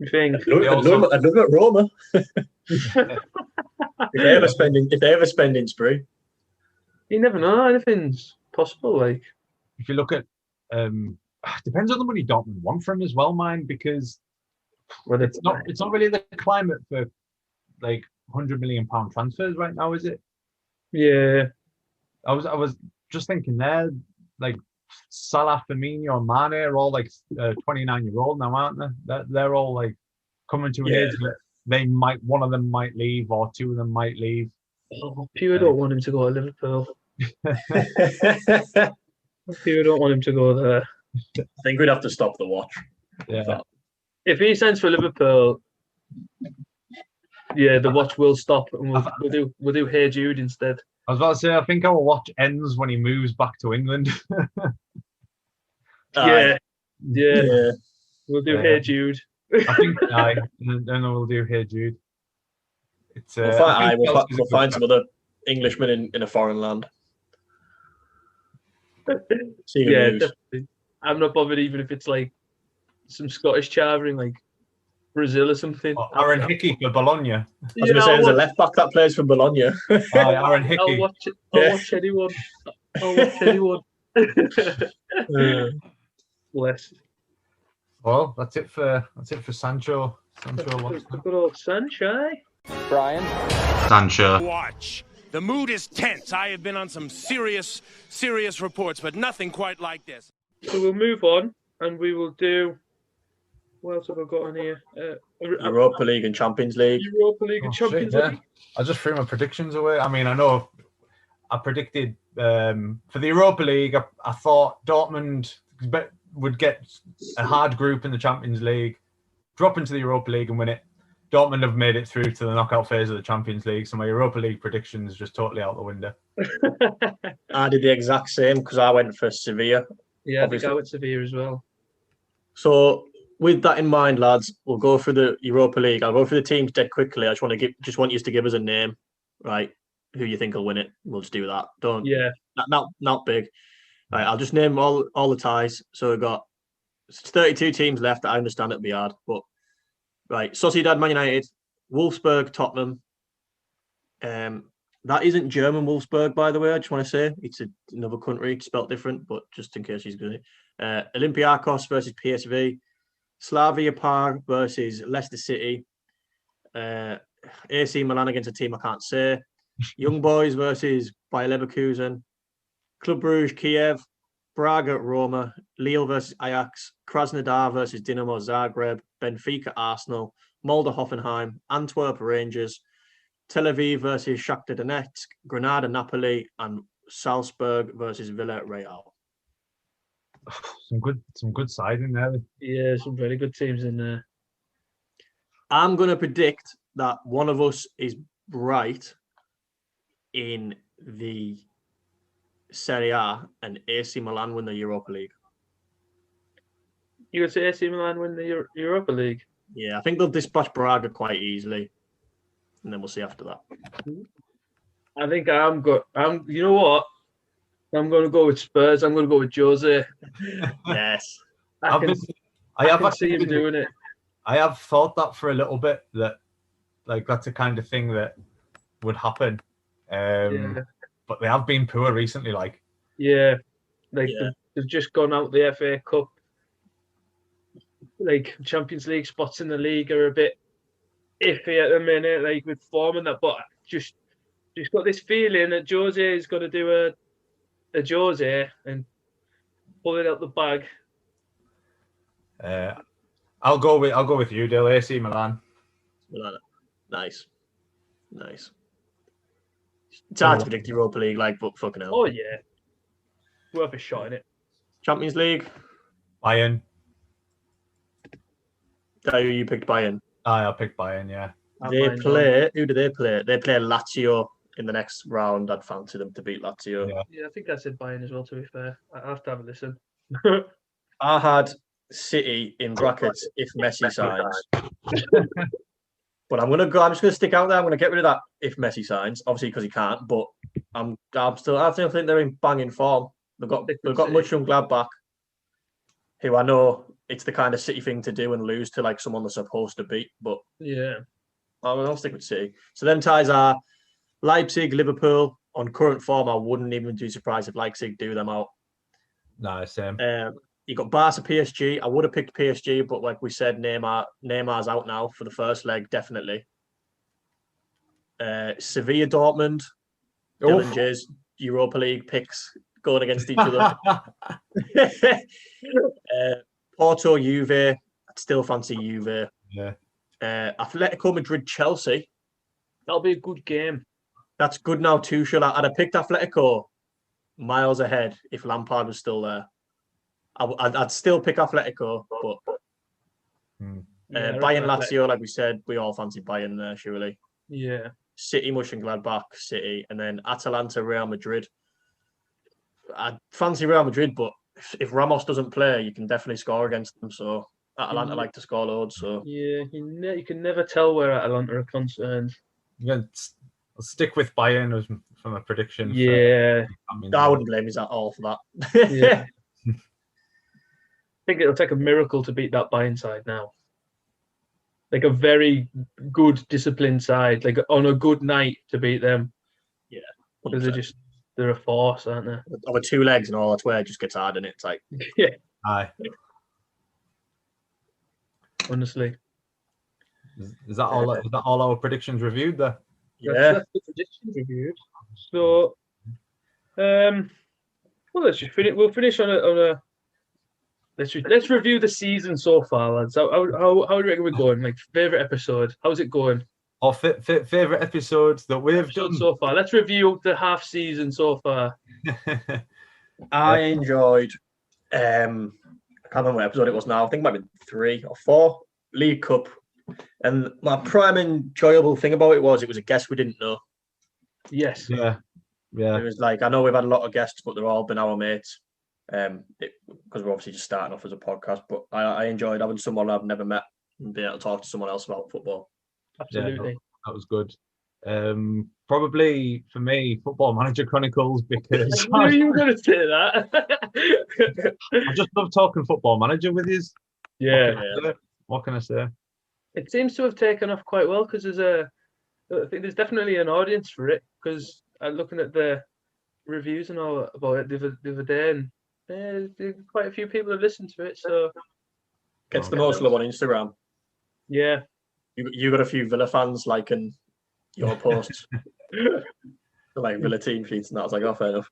You think? I'd love it at Roma. if they ever spending spree. You never know. Anything's possible. Like, if you look at, depends on the money Dortmund want from him as well, man, because it's not really the climate for like £100 million transfers right now, is it? Yeah. I was just thinking there, like Salah, Firmino, and Mane are all like 29-year-old now, aren't they? They're all like coming to an age that one of them might leave, or two of them might leave. Oh, Pure don't want him to go to Liverpool. Pure don't want him to go there. I think we'd have to stop the watch. Yeah. If he signs for Liverpool, the watch will stop, and we'll do Hey Jude instead. I was about to say, I think our watch ends when he moves back to England. Yeah. We'll do Hey Jude. I think then we'll do Hey Jude. It's we'll find some other Englishmen in a foreign land. Definitely. I'm not bothered even if it's like some Scottish charvering, like Brazil or something. Aaron Hickey for Bologna. I was going to say there's a left back that plays for Bologna. Aaron Hickey. I'll watch anyone. I'll watch anyone. Bless. Well, that's it for Sancho. Good old Sancho. Brian. Sancho. Watch. The mood is tense. I have been on some serious reports, but nothing quite like this. So we'll move on, and we will do. What else have I got on here? Europa League and Champions League. Europa League and Champions League. I just threw my predictions away. I mean, I know I predicted for the Europa League. I thought Dortmund would get a hard group in the Champions League, drop into the Europa League and win it. Dortmund have made it through to the knockout phase of the Champions League, so my Europa League prediction is just totally out the window. I did the exact same because I went for Sevilla. Yeah, obviously. I think I went Sevilla as well. So with that in mind, lads, we'll go through the Europa League. I'll go through the teams dead quickly. I just want you to give us a name, right? Who you think will win it? We'll just do that. Not big. Right, I'll just name all the ties. So we've got 32 teams left. I understand it'll be hard, but right, Sociedad, Man United, Wolfsburg, Tottenham. That isn't German Wolfsburg, by the way. I just want to say it's another country, spelt different, but just in case he's going to. Olympiacos versus PSV, Slavia Prague versus Leicester City, AC Milan against a team I can't say, Young Boys versus Bayer Leverkusen, Club Brugge Kiev, Braga Roma, Lille versus Ajax, Krasnodar versus Dinamo Zagreb, Benfica Arsenal, Molde Hoffenheim, Antwerp Rangers, Tel Aviv versus Shakhtar Donetsk, Granada Napoli, and Salzburg versus Villarreal. Some good sides in there. Yeah, some very good teams in there. I'm going to predict that one of us is right in the Serie A and AC Milan win the Europa League. You would say AC Milan win the Europa League? Yeah, I think they'll dispatch Braga quite easily, and then we'll see after that. I think I'm good. You know what? I'm going to go with Spurs. I'm going to go with Jose. Yes. I can see him doing it. I have thought that for a little bit, that like that's the kind of thing that would happen. But they have been poor recently. They've just gone out the FA Cup. Like Champions League spots in the league are a bit iffy at the minute, like with form and that. But just got this feeling that Jose is going to do a Jose and pull it out the bag. I'll go with you, Dale. AC Milan. Nice. It's hard to predict Europa League, but fucking hell. Oh yeah, worth a shot in it. Champions League. Bayern. You picked Bayern. I picked Bayern. Yeah. Who do they play? They play Lazio in the next round. I'd fancy them to beat Lazio. Yeah, I think I said Bayern as well. To be fair, I have to have a listen. I had City in brackets if Messi signs. But I'm just gonna stick out there. I'm gonna get rid of that if Messi signs, obviously because he can't. But I still think they're in banging form. They've got Mushroom Gladbach. who I know it's the kind of City thing to do and lose to like someone they're supposed to beat, but Yeah. I'll stick with City. So them ties are Leipzig, Liverpool. On current form, I wouldn't even be surprised if Leipzig do them out. No, same. You got Barca, PSG. I would have picked PSG, but like we said, Neymar's out now for the first leg, definitely. Sevilla, Dortmund. Dylan J's Europa League picks going against each other. Porto, Juve. I'd still fancy Juve. Yeah. Atletico Madrid, Chelsea. That'll be a good game. That's good now, Tuchel. I'd have picked Atletico miles ahead if Lampard was still there. I'd still pick Atletico, but Bayern, Lazio, like we said, we all fancy Bayern there, surely. Yeah. City, Mönchengladbach, City, and then Atalanta, Real Madrid. I fancy Real Madrid, but if Ramos doesn't play, you can definitely score against them. So Atalanta like to score loads. So yeah, you can never tell where Atalanta are concerned. Yeah, I'll stick with Bayern from a prediction. Yeah, I wouldn't blame you at all for that. Yeah. I think it'll take a miracle to beat that Bayern side now. Like a very good, disciplined side, like on a good night to beat them. Yeah, because they're a force, aren't they? Over 2 legs and all, that's where it just gets hard, and it's like yeah. Aye. Honestly. Is that all? Is that all our predictions reviewed there? Yeah. That's the predictions reviewed. So, well, let's just finish. We'll finish on a. Let's review the season so far, lads. How do you reckon we're going? Like favorite episode? How's it going? Our favorite episodes that we've done so far. Let's review the half season so far. I enjoyed. I can't remember what episode it was now. I think it might be 3 or 4. League Cup. And my prime enjoyable thing about it was a guest we didn't know. Yes. Yeah. It was like, I know we've had a lot of guests, but they've all been our mates. Because we're obviously just starting off as a podcast, but I enjoyed having someone I've never met and being able to talk to someone else about football. Absolutely. Yeah, that was good. Probably for me, Football Manager Chronicles, because I knew you were going to say that. I just love talking Football Manager with you. Yeah. What can I say? It seems to have taken off quite well because I think there's definitely an audience for it. Because I'm looking at the reviews and all about it the other day, and quite a few people have listened to it. So gets the most love on Instagram. Yeah. You got a few Villa fans liking your posts, like Villa team feeds, and that was like, oh, fair enough.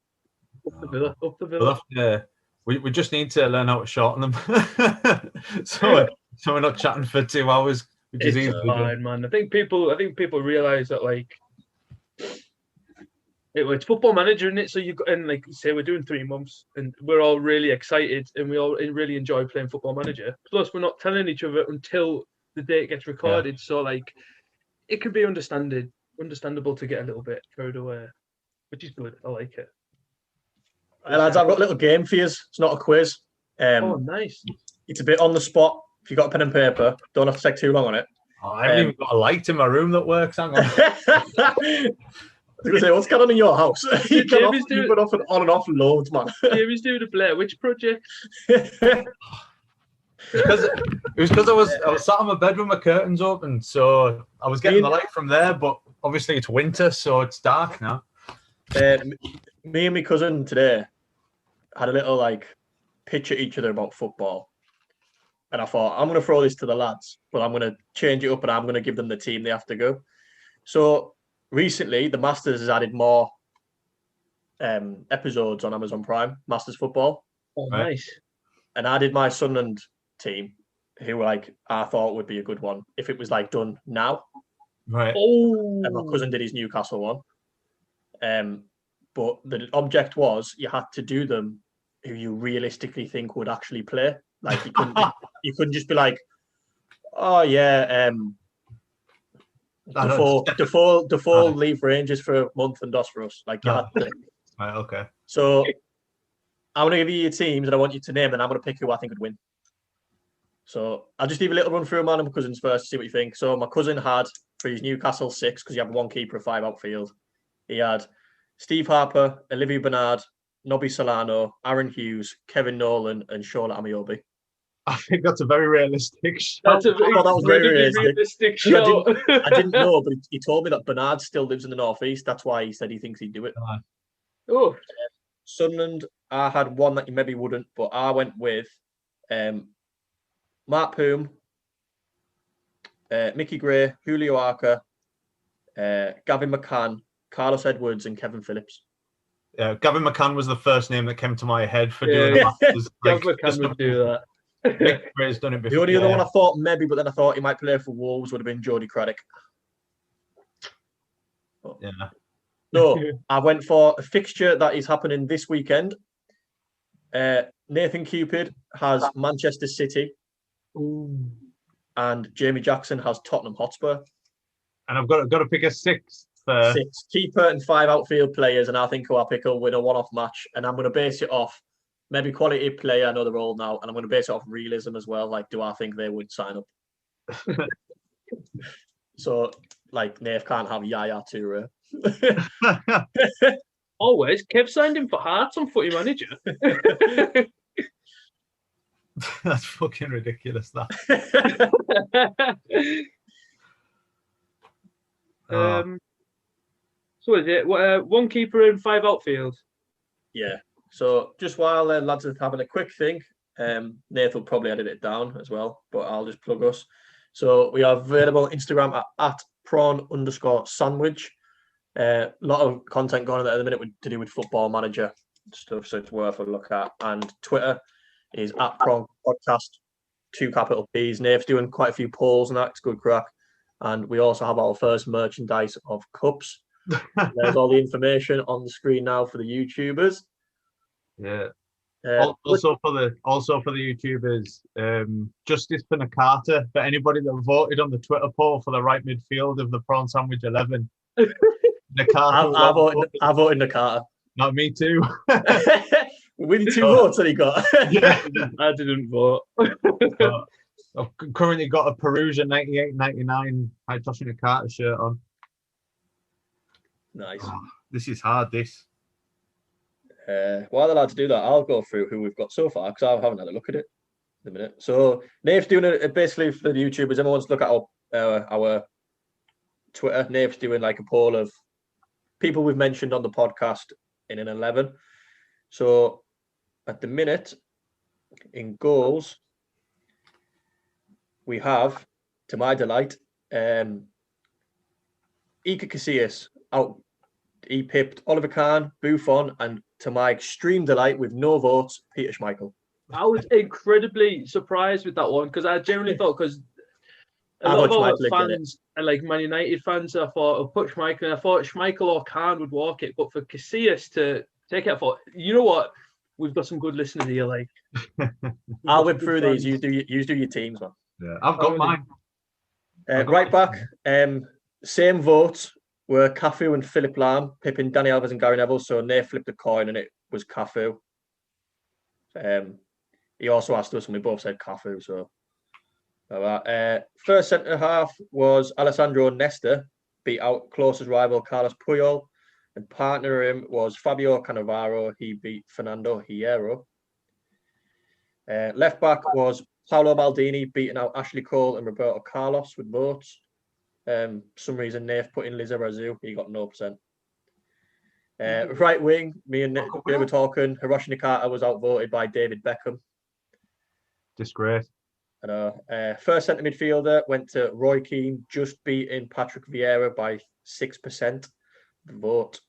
Up the Villa. Yeah, we just need to learn how to shorten them, so we're not chatting for 2 hours, which is easy. Fine, man. I think people realize that like it's Football Manager, isn't it? So and like you say, we're doing 3 months, and we're all really excited, and we all really enjoy playing Football Manager. Plus, we're not telling each other until the day it gets recorded. Yeah. So like, it could be understandable to get a little bit carried away, which is good. I like it. Hey lads, I've got a little game for you. It's not a quiz. Oh, nice. It's a bit on the spot. If you've got a pen and paper, don't have to take too long on it. Oh, I haven't even got a light in my room that works. Hang on. I was going to say, what's going on in your house? You've got off and on and off loads, man. Jamie's doing a Blair Witch project. It was because I was sat on my bed with my curtains open, so I was getting the light from there. But obviously it's winter, so it's dark now. Me and my cousin today had a little like pitch at each other about football, and I thought I'm going to throw this to the lads, but I'm going to change it up and I'm going to give them the team they have to go. So recently, the Masters has added more episodes on Amazon Prime, Masters Football. Oh, nice. And I did my Sunderland team, who like I thought would be a good one if it was like done now. Right. Oh. And my cousin did his Newcastle one. But the object was you had to do them who you realistically think would actually play. Like you couldn't just be like, oh yeah, Defoe leave Rangers for a month and does for us. Like you had to. Right, okay. So I'm going to give you your teams and I want you to name them, and I'm going to pick who I think would win. So I'll just leave a little run through mine and my cousins first to see what you think. So my cousin had, for his Newcastle 6, because you have 1 keeper and 5 outfield, he had Steve Harper, Olivier Bernard, Nobby Solano, Aaron Hughes, Kevin Nolan, and Shola Amiobi. I think that's a very realistic shout. That's a that was very realistic shout. I didn't know, but he told me that Bernard still lives in the northeast. That's why he said he thinks he'd do it. Oh, Sunderland, I had one that you maybe wouldn't, but I went with Mark Poom, Mickey Gray, Julio Arca, Gavin McCann, Carlos Edwards, and Kevin Phillips. Yeah, Gavin McCann was the first name that came to my head for doing the Masters. Gavin McCann would do that. Mick Gray's done it before. The only other one I thought maybe, but then I thought he might play for Wolves would have been Jody Craddock. Yeah. No, I went for a fixture that is happening this weekend. Nathan Cupid has Manchester City. Ooh. And Jamie Jackson has Tottenham Hotspur. And I've got to pick a sixth. 6 keeper and 5 outfield players, and I think who I pick will win a one-off match. And I'm going to base it off maybe quality player. I know they're old now, and I'm going to base it off realism as well. Like, do I think they would sign up? So, like, Nave can't have Yaya Toure. Always, Kev signed him for Hearts on Footy Manager. That's fucking ridiculous. That. So is it 1 keeper and 5 outfield? Yeah. So just while lads are having a quick think, Nath will probably edit it down as well, but I'll just plug us. So we are available on Instagram at prawn_sandwich. A lot of content going on there at the minute to do with Football Manager stuff, so it's worth a look at. And Twitter is at prawn podcast, 2 capital P's. Nath's doing quite a few polls and that. It's good crack. And we also have our first merchandise of cups. There's all the information on the screen now for the YouTubers. Yeah. Also for the YouTubers, Justice for Nakata, for anybody that voted on the Twitter poll for the right midfield of the Prawn Sandwich 11. Nakata. I voted Nakata. Not me too. With 2 votes that he got. Yeah, I didn't vote. I've currently got a Perugia 98-99 Hitoshi Nakata shirt on. Nice. Oh, this is hard, this. While the lads do that, I'll go through who we've got so far, because I haven't had a look at it in a minute. So, Nave's doing it basically for the YouTubers. Everyone's look at our Twitter. Nave's doing like a poll of people we've mentioned on the podcast in an 11. So, at the minute, in goals, we have, to my delight, Iker Casillas out. He pipped Oliver Kahn, Buffon, and to my extreme delight, with no votes, Peter Schmeichel. I was incredibly surprised with that one, because I generally thought, because a lot of our fans are like Man United fans, I thought, I'll put Schmeichel, and I thought Schmeichel or Kahn would walk it, but for Casillas to take it, I thought, you know what? We've got some good listeners here. Like, I'll whip through these. You do your teams, man. Yeah, I've got mine. Right back, same votes were Cafu and Philip Lahm, pipping Danny Alves and Gary Neville. So they flipped a coin and it was Cafu. He also asked us and we both said Cafu. So first centre half was Alessandro Nesta, beat out closest rival Carlos Puyol, and partner him was Fabio Cannavaro. He beat Fernando Hierro. Left back was Paolo Maldini, beating out Ashley Cole and Roberto Carlos with votes. Some reason Nath put in Liza Razou. He got 0%. Right wing, me and Nick were talking. Hiroshi Nakata was outvoted by David Beckham. Disgrace. First centre midfielder went to Roy Keane, just beating Patrick Vieira by 6% vote.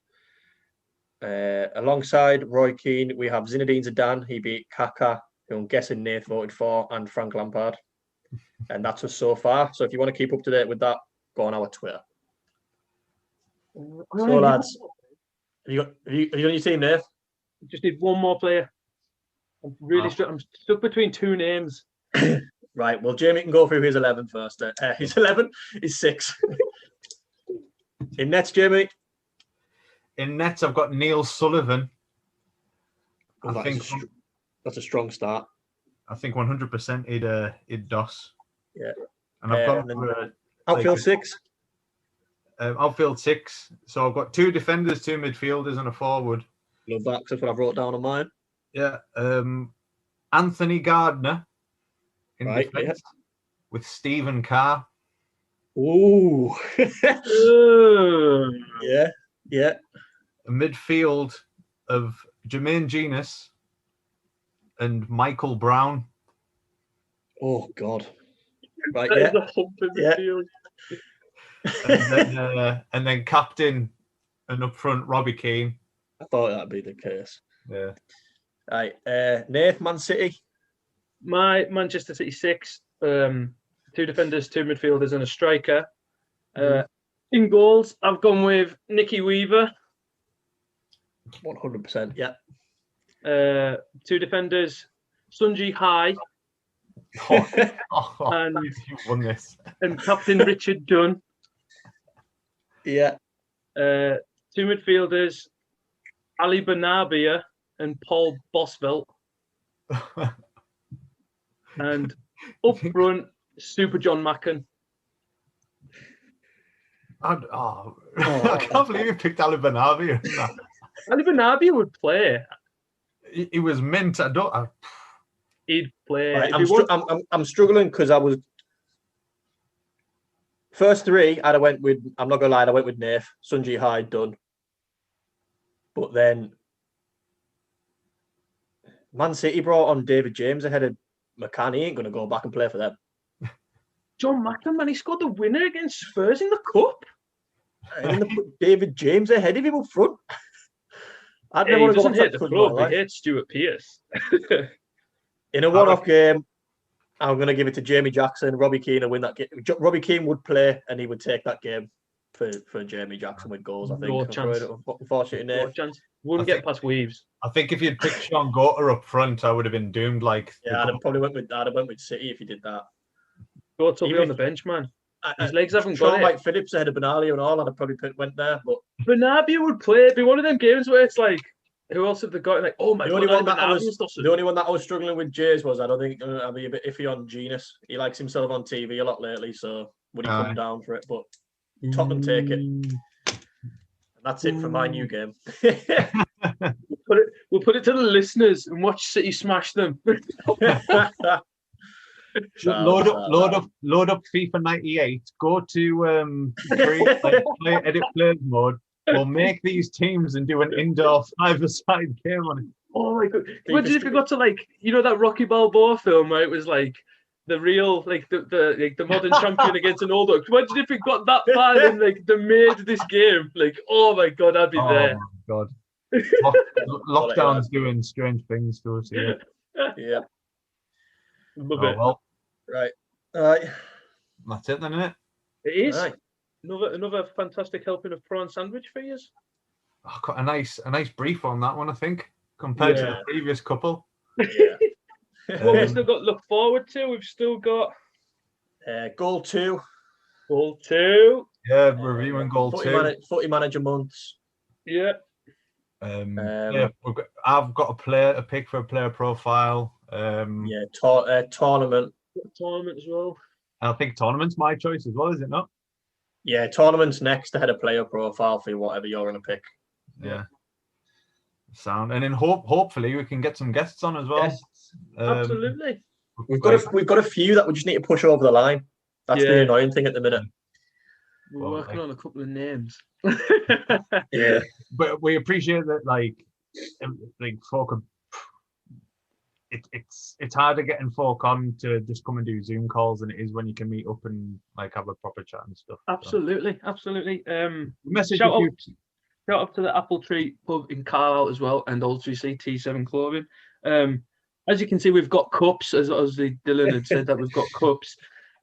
Alongside Roy Keane, we have Zinedine Zidane. He beat Kaká, who I'm guessing Nath voted for, and Frank Lampard. And that's us so far. So if you want to keep up to date with that, go on our Twitter. So lads, have you done your team, Nath? Just need one more player. I'm really I'm stuck between 2 names. Right. Well, Jamie can go through his 11 first. His 11 is 6. In nets, Jamie. In nets, I've got Neil Sullivan. I think that's a strong start. I think 100% he'd DOS. Yeah. And I've got outfield 6. Outfield 6. So I've got 2 defenders, 2 midfielders, and a forward. Love that. That's what I've wrote down on mine. Yeah. Anthony Gardner. in defence with Stephen Carr. Ooh. Yeah. A midfield of Jermaine Genius and Michael Brown. Oh God. Right, That yeah. is a hump in midfield. And then captain and up front Robbie Keane. I thought that'd be the case. Yeah. Right. Nath, Man City. My Manchester City 6, 2 defenders, 2 midfielders, and a striker. In goals, I've gone with Nicky Weaver. 100%. Yeah. 2 defenders, Sunji Hai. And you won this. And Captain Richard Dunn. Yeah. 2 midfielders, Ali Benabia and Paul Bosvelt. And up front, Super John Macken. I can't believe you picked Ali Benabia. Ali Benabia would play. He was mint. He'd play. Right, I'm struggling because I was first 3. I went with. I'm not gonna lie. I went with Nath, Sunji Hai, Dunn. But then Man City brought on David James ahead of McCann. He ain't gonna go back and play for them. John Macken, man, he scored the winner against Spurs in the cup. And they put David James ahead of him up front. I'd never want to go back hate to the that club. club. He hates Stuart Pearce. In a one-off game, I'm going to give it to Jamie Jackson. Robbie Keane will win that game. Robbie Keane would play, and he would take that game for Jamie Jackson with goals. I think. No chance. Unfortunately, no chance. Wouldn't get past Weaves. I think if you'd picked Sean Gota up front, I would have been doomed. Like, yeah, I'd have probably went with City if he did that. Gota will be on the bench, man. His legs haven't got it. Like Phillips ahead of Benalia and all, I'd have probably went there. But Benabia would play. It'd be one of them games where it's like, who else have they got? Like, oh my god, the only one that I was struggling with Jays was I don't think I'd be a bit iffy on Genius. He likes himself on TV a lot lately, so would he come down for it? But Tottenham take it. And that's it for my new game. We'll put it to the listeners and watch City smash them. Load up FIFA 98. Go to edit players mode. We'll make these teams and do an indoor 5-a-side game on it. Oh my god! Imagine if we got to that Rocky Balboa film where it was like the real the modern champion against an old dog. Imagine if we got that far and they made this game. Oh my god, I'd be there. Oh my god! Lockdown's doing strange things to us here. Yeah. Love it. Well. Right. That's it then, isn't it? It is. Right. Another fantastic helping of prawn sandwich for you. I've got a nice brief on that one, I think, compared to the previous couple. Yeah. What we've still got to look forward to. We've still got goal 2. Goal 2. Yeah, reviewing goal 2. Footy manager months. Yeah. I've got a pick for a player profile. Tournament. Tournament as well. I think tournament's my choice as well, is it not? Yeah, tournament's next ahead of player profile for whatever you're going to pick. Yeah. Sound. And then hopefully we can get some guests on as well. Yes. Absolutely. We've got a few that we just need to push over the line. That's the annoying thing at the minute. We're working on a couple of names. Yeah. But we appreciate that folk are, it's harder getting folk on to just come and do Zoom calls than it is when you can meet up and have a proper chat and stuff. Absolutely. Shout out to the Apple Tree Pub in Carlisle as well, and obviously T7 Clothing. As you can see, we've got cups, as Dylan had said that we've got cups.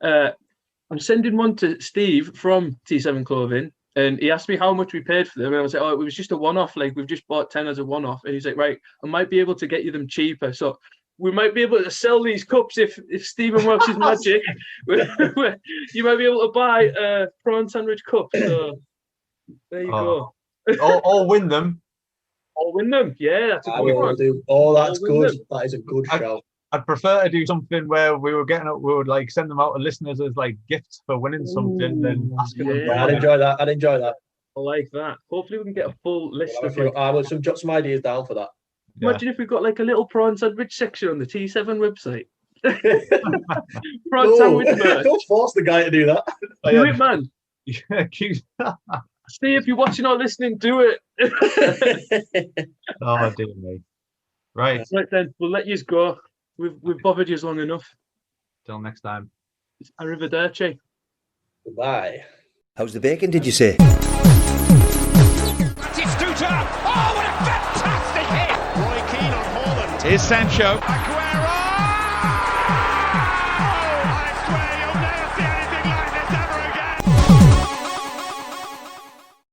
I'm sending one to Steve from T7 Clothing, and he asked me how much we paid for them, and I was like, it was just a one-off, we've just bought 10 as a one-off, and he's like, right, I might be able to get you them cheaper, so we might be able to sell these cups if Stephen works his magic. You might be able to buy prawn sandwich cups, so there you go. Or win them. I'll win them. Yeah, that's a good one. That's good. That is a good shout. I'd prefer to do something where we would send them out to listeners as gifts for winning something than asking them. I'd enjoy that. I like that. Hopefully we can get a full list of jot some ideas down for that. Imagine if we've got a little prawn sandwich section on the T7 website. Front sandwich merch. Don't force the guy to do that. Do it, man. Yeah, See if you're watching or listening, do it. Oh, dear me. Right. Right then, we'll let you go. We've bothered you long enough. Till next time. Arrivederci. Goodbye. How's the bacon, did you say? Batistuta! Oh, what a fantastic hit! Roy Keane on Haaland. Here's Sancho.